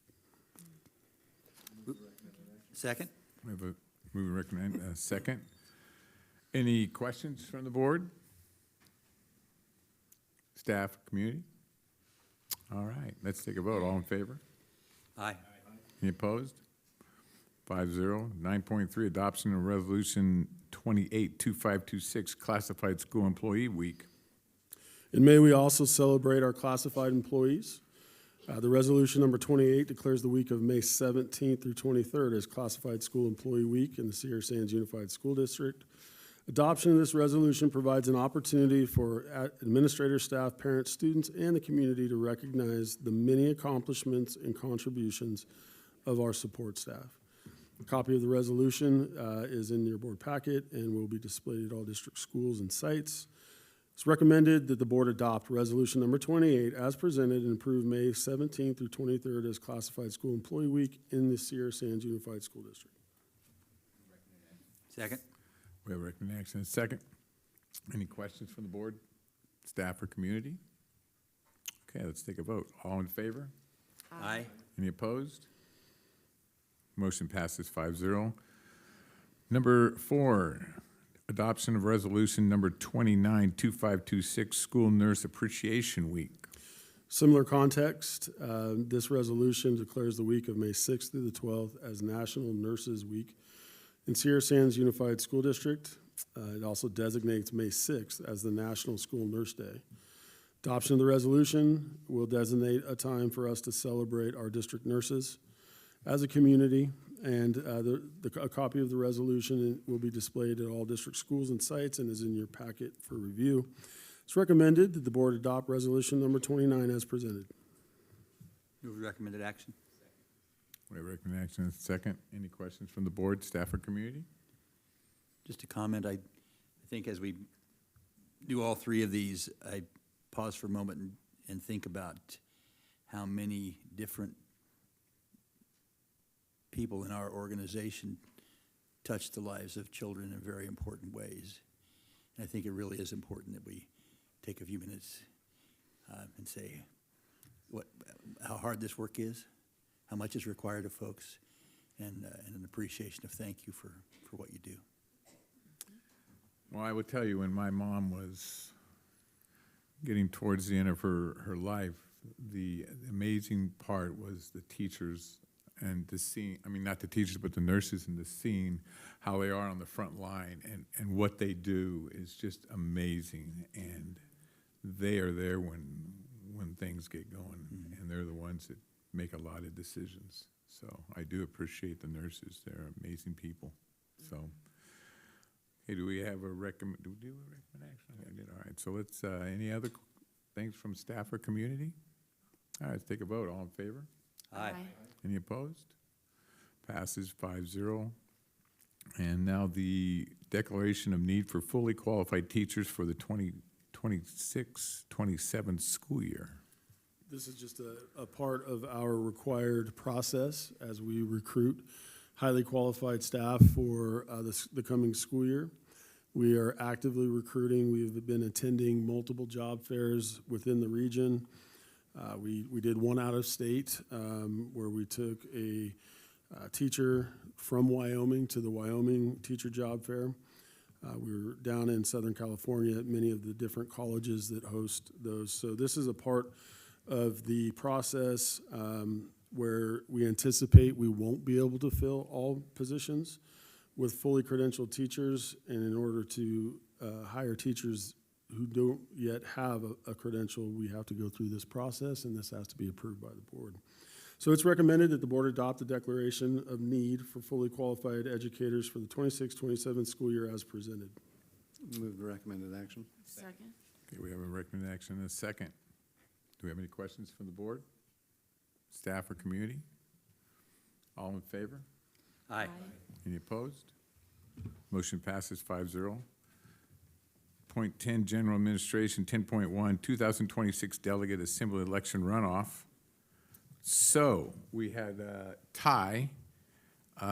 Second? We have a move and recommend, second. Any questions from the board? Staff, community? All right, let's take a vote. All in favor? Aye. Any opposed? 5-0. 9.3, adoption of resolution 282526, Classified School Employee Week. In May, we also celebrate our classified employees. The resolution number 28 declares the week of May 17th through 23rd as Classified School Employee Week in the Sierra Sands Unified School District. Adoption of this resolution provides an opportunity for administrators, staff, parents, students, and the community to recognize the many accomplishments and contributions of our support staff. copy of the resolution is in your board packet and will be displayed at all district schools and sites. It's recommended that the board adopt Resolution Number 28 as presented and approve May 17th through 23rd as Classified School Employee Week in the Sierra Sands Unified School District. Second? We have a recommendation and a second. Any questions from the board, staff, or community? Okay, let's take a vote. All in favor? Aye. Any opposed? Motion passes 5-0. Number 4, adoption of resolution number 292526, School Nurse Appreciation Week. Similar context, this resolution declares the week of May 6th through the 12th as National Nurses Week in Sierra Sands Unified School District. It also designates May 6th as the National School Nurse Day. Adoption of the resolution will designate a time for us to celebrate our district nurses as a community, and a copy of the resolution will be displayed at all district schools and sites and is in your packet for review. It's recommended that the board adopt resolution number 29 as presented. Move recommended action. We have a recommendation and a second. Any questions from the board, staff, or community? Just a comment, I think as we do all three of these, I pause for a moment and think about how many different people in our organization touch the lives of children in very important ways. And I think it really is important that we take a few minutes and say how hard this work is, how much is required of folks, and an appreciation of thank you for what you do. Well, I would tell you, when my mom was getting towards the end of her life, the amazing part was the teachers and the scene, I mean, not the teachers, but the nurses and the scene, how they are on the front line, and what they do is just amazing. And they are there when things get going, and they're the ones that make a lot of decisions. So I do appreciate the nurses. They're amazing people. So, hey, do we have a recommend? Do we do a recommendation? I did. All right. So let's. Any other things from staff or community? All right. Let's take a vote. All in favor? Aye. Any opposed? Passes 5-0. And now the declaration of need for fully qualified teachers for the 2026-27 school year. This is just a part of our required process as we recruit highly qualified staff for the coming school year. We are actively recruiting. We've been attending multiple job fairs within the region. We did one out of state where we took a teacher from Wyoming to the Wyoming Teacher Job Fair. We were down in Southern California at many of the different colleges that host those. So this is a part of the process where we anticipate we won't be able to fill all positions with fully credentialed teachers, and in order to hire teachers who don't yet have a credential, we have to go through this process, and this has to be approved by the board. So it's recommended that the board adopt the declaration of need for fully qualified educators for the 26-27 school year as presented. Move the recommended action. Second. Okay, we have a recommended action and a second. Do we have any questions from the board, staff, or community? All in favor? Aye. Any opposed? Motion passes 5-0. Point 10, General Administration. 10.1, 2026 Delegate Assembly Election Runoff. So we had a tie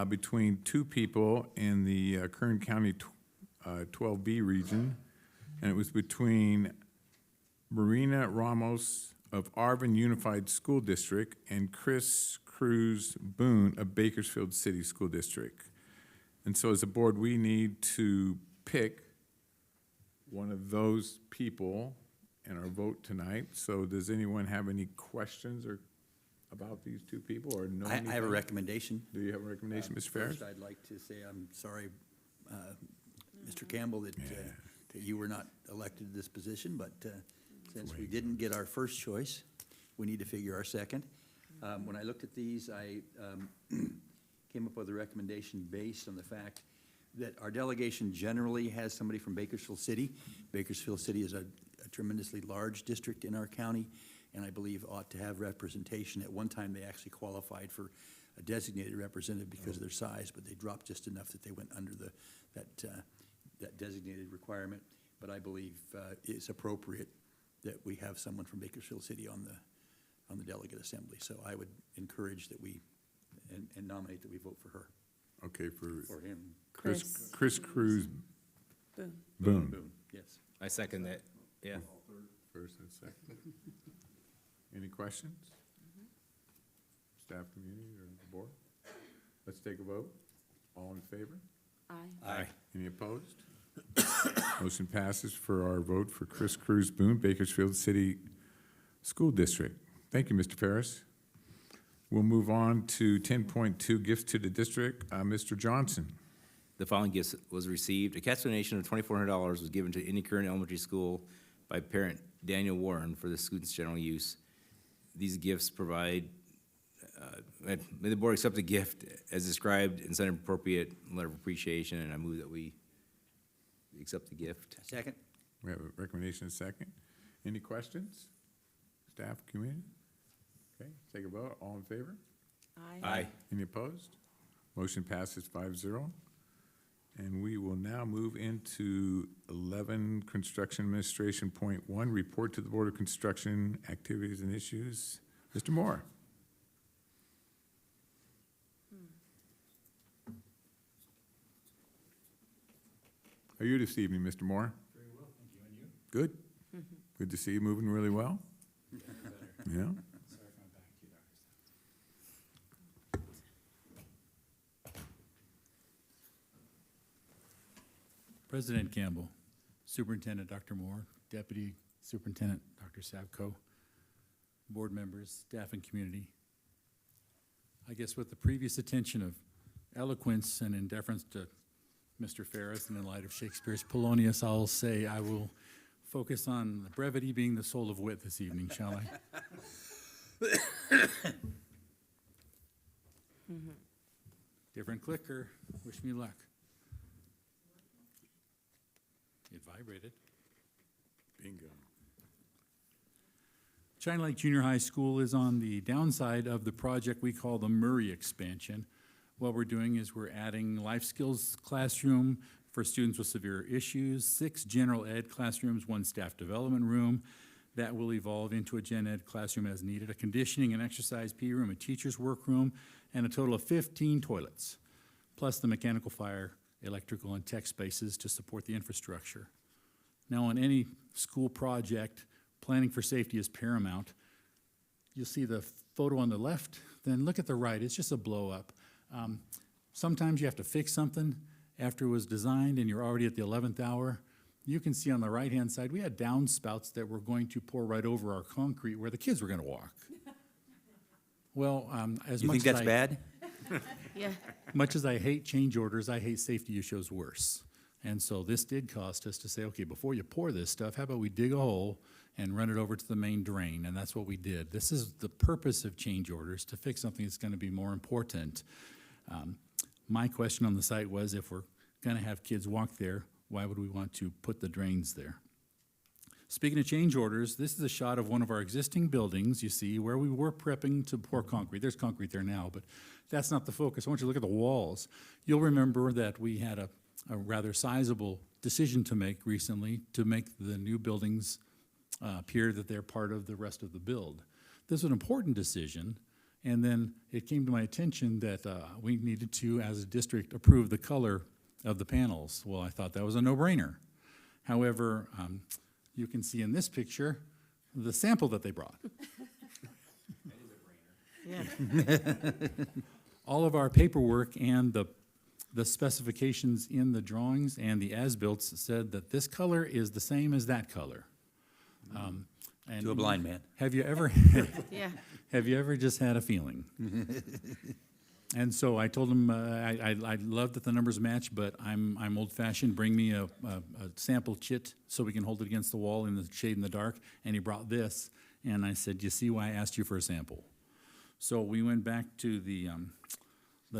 between two people in the Kern County 12B region, and it was between Marina Ramos of Arvin Unified School District and Chris Cruz Boone of Bakersfield City School District. And so as a board, we need to pick one of those people in our vote tonight. So does anyone have any questions or about these two people, or know I have a anything? recommendation. Do you have a recommendation, Mr. Ferris? First, I'd like to say I'm sorry, Mr. Campbell, that you were not elected to this position, but since we didn't get our first choice, we need to figure our second. When I looked at these, I came up with a recommendation based on the fact that our delegation generally has somebody from Bakersfield City. Bakersfield City is a tremendously large district in our county, and I believe ought to have representation. At one time, they actually qualified for a designated representative because of their size, but they dropped just enough that they went under that designated requirement. But I believe it's appropriate that we have someone from Bakersfield City on the delegate assembly. So I would encourage that we, and nominate that we vote for her, Okay, for or him. Chris Cruz Boom. Boone. Boone, yes. I second that, yeah. First and second. Any questions? Staff, community, or the board? Let's take a vote. All in favor? Aye. Aye. Any opposed? Motion passes for our vote for Chris Cruz Boone, Bakersfield City School District. Thank you, Mr. Ferris. We'll move on to 10.2, gifts to the district. Mr. Johnson. The following gifts was received. A cash donation of $2,400 was given to Indian Current Elementary School by parent Daniel Warren for the students' general use. These gifts provide, may the board accept the gift as described and send an appropriate letter of appreciation, and I move that we accept the gift. Second? We have a recommendation and second. Any questions? Staff, community? Okay, take a vote. All in favor? Aye. Any opposed? Motion passes 5-0. And we will now move into 11, Construction Administration Point 1, report to the Board of Construction Activities and Issues. Mr. Moore. How are you this evening, Mr. Moore? Very well, thank you. And you? Good. Good to see you moving really well. Yeah. Sorry if I'm back to you, Dr. President Campbell, Superintendent Dr. Moore, Deputy Superintendent Dr. Savko, board members, staff, and community. I guess with the previous attention of eloquence and in deference to Mr. Ferris and in light of Shakespeare's Polonius, I'll say I will focus on brevity being the soul of wit this evening, shall I? Different clicker. Wish me luck. It vibrated. Bingo. China Lake Junior High School is on the downside of the project we call the Murray expansion. What we're doing is we're adding life skills classroom for students with severe issues, 6 general ed classrooms, 1 staff development room. That will evolve into a gen ed classroom as needed, a conditioning and exercise PE room, a teacher's workroom, and a total of 15 toilets, plus the mechanical, fire, electrical, and tech spaces to support the infrastructure. Now, on any school project, planning for safety is paramount. You'll see the photo on the left, then look at the right. It's just a blow up. Sometimes you have to fix something after it was designed and you're already at the 11th hour. You can see on the right-hand side, we had downspouts that were going to pour right over our concrete where the kids were going to walk. Well, as You much think as that's bad? Yeah. much as I hate change orders, I hate safety issues worse. And so this did cost us to say, okay, before you pour this stuff, how about we dig a hole and run it over to the main drain? And that's what we did. This is the purpose of change orders, to fix something that's going to be more important. My question on the site was, if we're going to have kids walk there, why would we want to put the drains there? Speaking of change orders, this is a shot of one of our existing buildings, you see, where we were prepping to pour concrete. There's concrete there now, but that's not the focus. I want you to look at the walls. You'll remember that we had a rather sizable decision to make recently to make the new buildings appear that they're part of the rest of the build. This was an important decision, and then it came to my attention that we needed to, as a district, approve the color of the panels. Well, I thought that was a no-brainer. However, you can see in this picture the sample that they brought. All of our paperwork and the specifications in the drawings and the as-built said that this color is the same as that color. And To a blind man. Have you ever, Yeah. have you ever just had a feeling? And so I told him, I love that the numbers match, but I'm old-fashioned. Bring me a sample chit so we can hold it against the wall in the shade in the dark. And he brought this, and I said, you see why I asked you for a sample? So we went back to the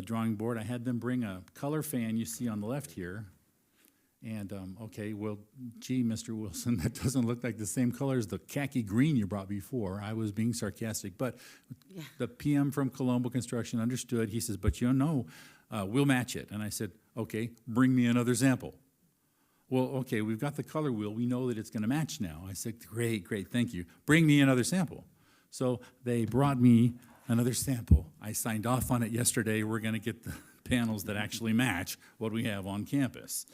drawing board. I had them bring a color fan you see on the left here, And, okay, well, gee, Mr. Wilson, that doesn't look like the same color as the khaki green you brought before. I was being sarcastic, but the PM from Colombo Construction understood. He says, but we'll match it. And I said, okay, bring me another sample. Well, okay, we've got the color wheel. We know that it's going to match now. I said, great, thank you. Bring me another sample. So they brought me another sample. I signed off on it yesterday. We're going to get the panels that actually match what we have on campus.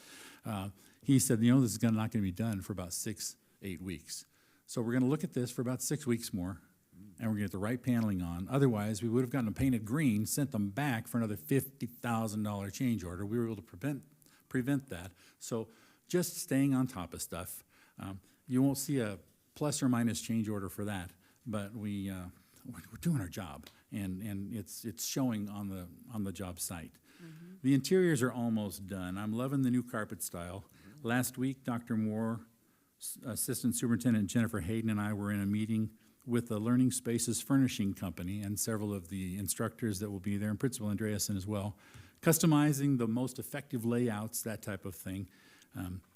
He said, this is not going to be done for about 6-8 weeks. So we're going to look at this for about 6 weeks more, and we're going to get the right paneling on. Otherwise, we would have gotten them painted green, sent them back for another $50,000 change order. We were able to prevent that. So just staying on top of stuff. You won't see a plus or minus change order for that, but we're doing our job, and it's showing on the job site. The interiors are almost done. I'm loving the new carpet style. Last week, Dr. Moore, Assistant Superintendent Jennifer Hayden, and I were in a meeting with the Learning Spaces Furnishing Company and several of the instructors that will be there, and Principal Andreasen as well, customizing the most effective layouts, that type of thing.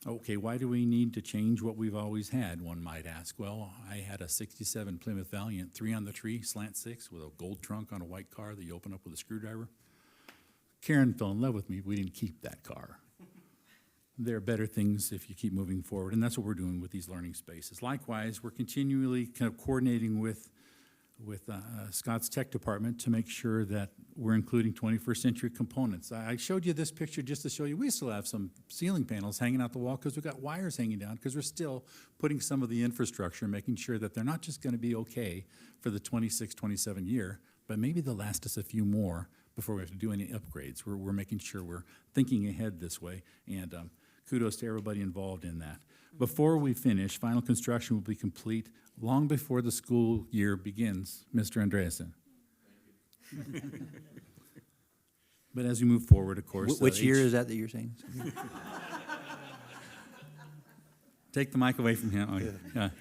Okay, why do we need to change what we've always had, one might ask? Well, I had a 67 Plymouth Valiant, 3 on the tree, slant 6, with a gold trunk on a white car that you open up with a screwdriver. Karen fell in love with me. We didn't keep that car. There are better things if you keep moving forward, and that's what we're doing with these learning spaces. Likewise, we're continually kind of coordinating with Scott's Tech Department to make sure that we're including 21st century components. I showed you this picture just to show you we still have some ceiling panels hanging out the wall because we've got wires hanging down because we're still putting some of the infrastructure, making sure that they're not just going to be okay for the 26, 27 year, but maybe they'll last us a few more before we have to do any upgrades. We're making sure we're thinking ahead this way, and kudos to everybody involved in that. Before we finish, final construction will be complete long before the school year begins, Mr. Andreasen. But as we move forward, of course. Which year is that you're saying? Take the mic away from him. Okay.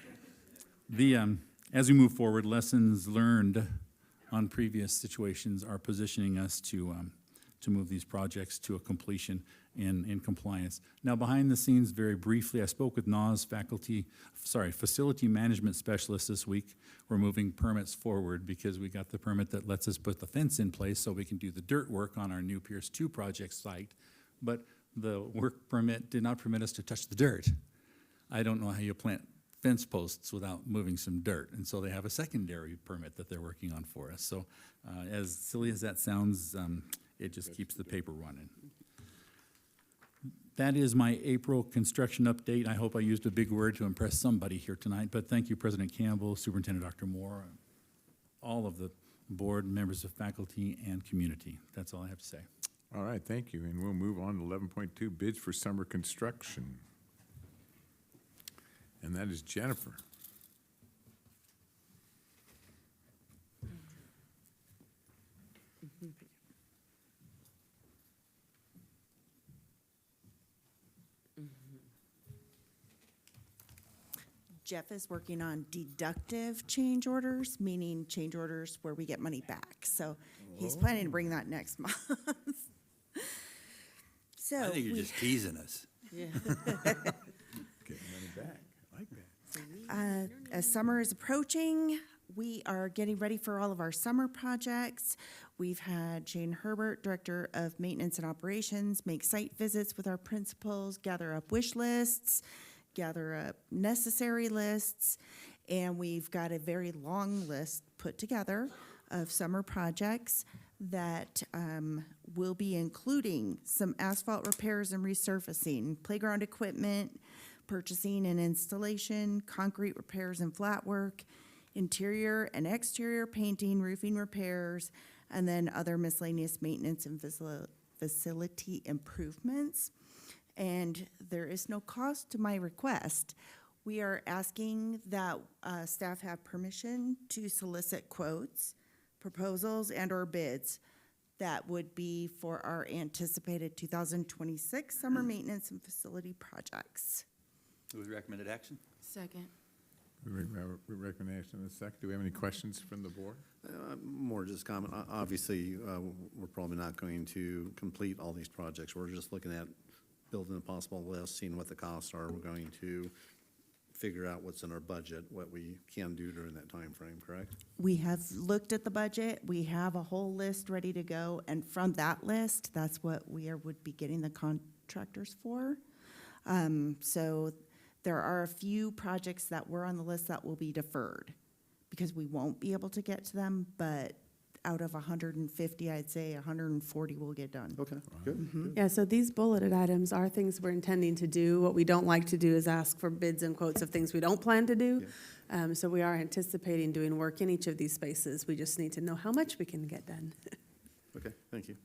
Yeah. As we move forward, lessons learned on previous situations are positioning us to move these projects to a completion in compliance. Now, behind the scenes, very briefly, I spoke with NAWS facility management specialist this week. We're moving permits forward because we got the permit that lets us put the fence in place so we can do the dirt work on our new Pierce 2 project site. But the work permit did not permit us to touch the dirt. I don't know how you plant fence posts without moving some dirt. And so they have a secondary permit that they're working on for us. So as silly as that sounds, it just keeps the paper running. That is my April construction update. I hope I used a big word to impress somebody here tonight, but thank you, President Campbell, Superintendent Dr. Moore, all of the board, members of faculty, and community. That's all I have to say. All right, thank you. And we'll move on to 11.2, bids for summer construction. And that is Jennifer. Jeff is working on deductive change orders, meaning change orders where we get money back. So he's planning to bring that next month. So I think you're just teasing us. Yeah. Getting money back. I like that. As summer is approaching, we are getting ready for all of our summer projects. We've had Jane Herbert, Director of Maintenance and Operations, make site visits with our principals, gather up wish lists, gather up necessary lists, and we've got a very long list put together of summer projects that will be including some asphalt repairs and resurfacing, playground equipment, purchasing and installation, concrete repairs and flat work, interior and exterior painting, roofing repairs, and then other miscellaneous maintenance and facility improvements. And there is no cost to my request. We are asking that staff have permission to solicit quotes, proposals, and/or bids that would be for our anticipated 2026 summer maintenance and facility projects. With recommended action? Second. We recognize in a sec. Do we have any questions from the board? More just comment. Obviously, we're probably not going to complete all these projects. We're just looking at building a possible list, seeing what the costs are. We're going to figure out what's in our budget, what we can do during that time frame. Correct? We have looked at the budget, we have a whole list ready to go, and from that list, that's what would be getting the contractors for. So there are a few projects that were on the list that will be deferred, because we won't be able to get to them, but out of 150, I'd say 140 will get done. Okay, good. Yeah, so these bulleted items are things we're intending to do. What we don't like to do is ask for bids and quotes of things we don't plan to do. So we are anticipating doing work in each of these spaces. We just need to know how much we can get done. Okay, thank you.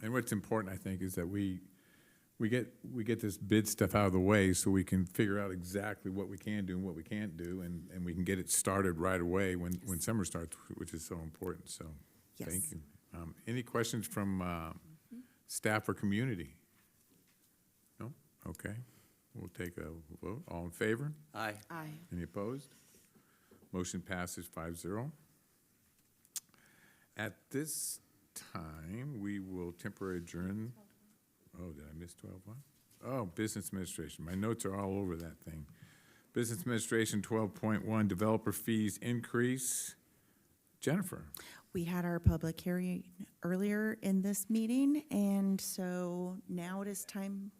And what's important, I think, is that we get this bid stuff out of the way so we can figure out exactly what we can do and what we can't do, and we can get it started right away when summer starts, which is so important, so, thank Yes. you. Any questions from staff or community? No? Okay. We'll take a vote. All in favor? Aye. Aye. Any opposed? Motion passes 5-0. At this time, we will temporarily adjourn. Oh, did I miss 12-1? Oh, business administration. My notes are all over that thing. Business administration 12.1, developer fees increase. Jennifer? We had our public hearing earlier in this meeting, and so now it is time.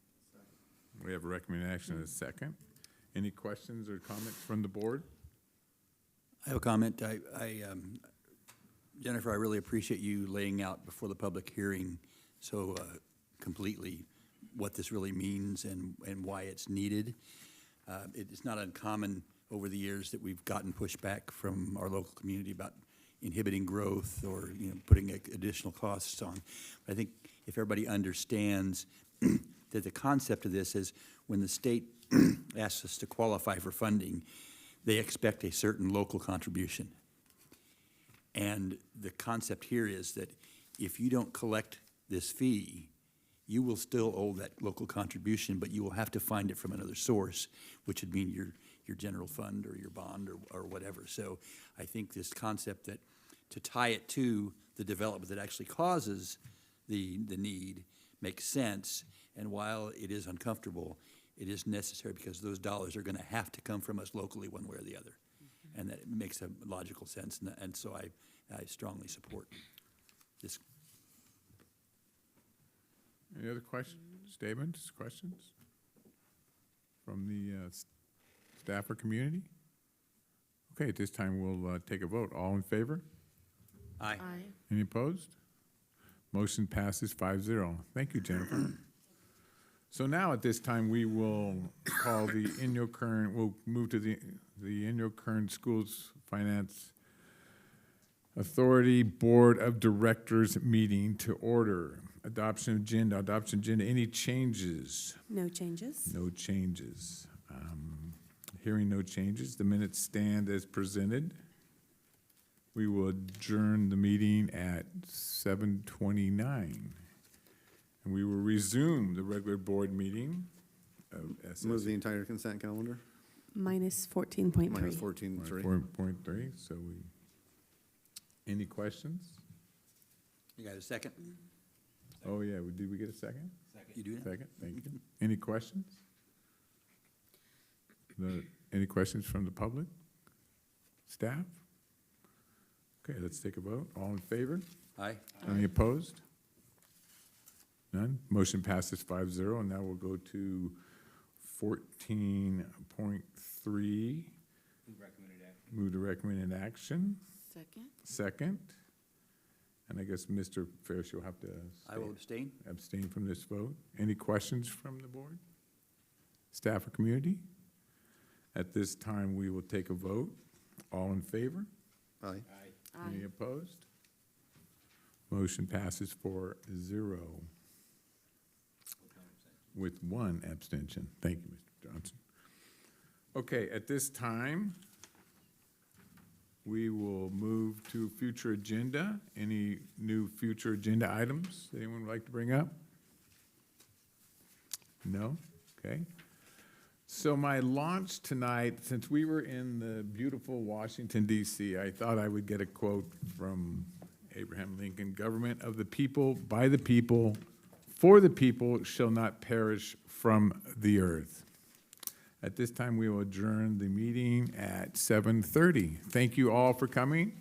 We have a recommended action in a second. Any questions or comments from the board? I have a comment. Jennifer, I really appreciate you laying out before the public hearing so completely what this really means and why it's needed. It's not uncommon over the years that we've gotten pushback from our local community about inhibiting growth or, putting additional costs on. But I think if everybody understands that the concept of this is when the state asks us to qualify for funding, they expect a certain local contribution. And the concept here is that if you don't collect this fee, you will still owe that local contribution, but you will have to find it from another source, which would mean your general fund or your bond or whatever. So I think this concept that to tie it to the development that actually causes the need makes sense. And while it is uncomfortable, it is necessary because those dollars are going to have to come from us locally one way or the other. And that makes a logical sense. And so I strongly support this. Any other questions, statements, questions from the staff or community? Okay, at this time, we'll take a vote. All in favor? Aye. Aye. Any opposed? Motion passes 5-0. Thank you, Jennifer. So now, at this time, we will call the Inyo Kern, we'll move to the Inyo Kern Schools Finance Authority Board of Directors meeting to order. Adoption agenda, any changes? No changes. No changes. Hearing no changes, the minutes stand as presented. We will adjourn the meeting at 7:29. And we will resume the regular board meeting of Move the entire consent calendar, Minus 14.3. minus 14.3. 4.3, so any questions? You got a second? Oh, yeah, did we get a second? You do that? Second, thank you. Any questions? Any questions from the public? Staff? Okay, let's take a vote. All in favor? Aye. Any opposed? None? Motion passes 5-0, and now we'll go to 14.3. Move to recommended action. Second? Second. And I guess, Mr. Ferris, you'll have to I will abstain. abstain from this vote. Any questions from the board? Staff or community? At this time, we will take a vote. All in favor? Aye. Any opposed? Motion passes 4-0 with one abstention. Thank you, Mr. Johnson. Okay, at this time, we will move to future agenda. Any new future agenda items that anyone would like to bring up? No? Okay. So my launch tonight, since we were in the beautiful Washington, D.C., I thought I would get a quote from Abraham Lincoln, "Government of the people, by the people, for the people shall not perish from the earth. At this time, we will adjourn the meeting at 7:30. Thank you all for coming,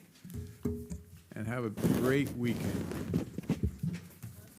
and have a great weekend.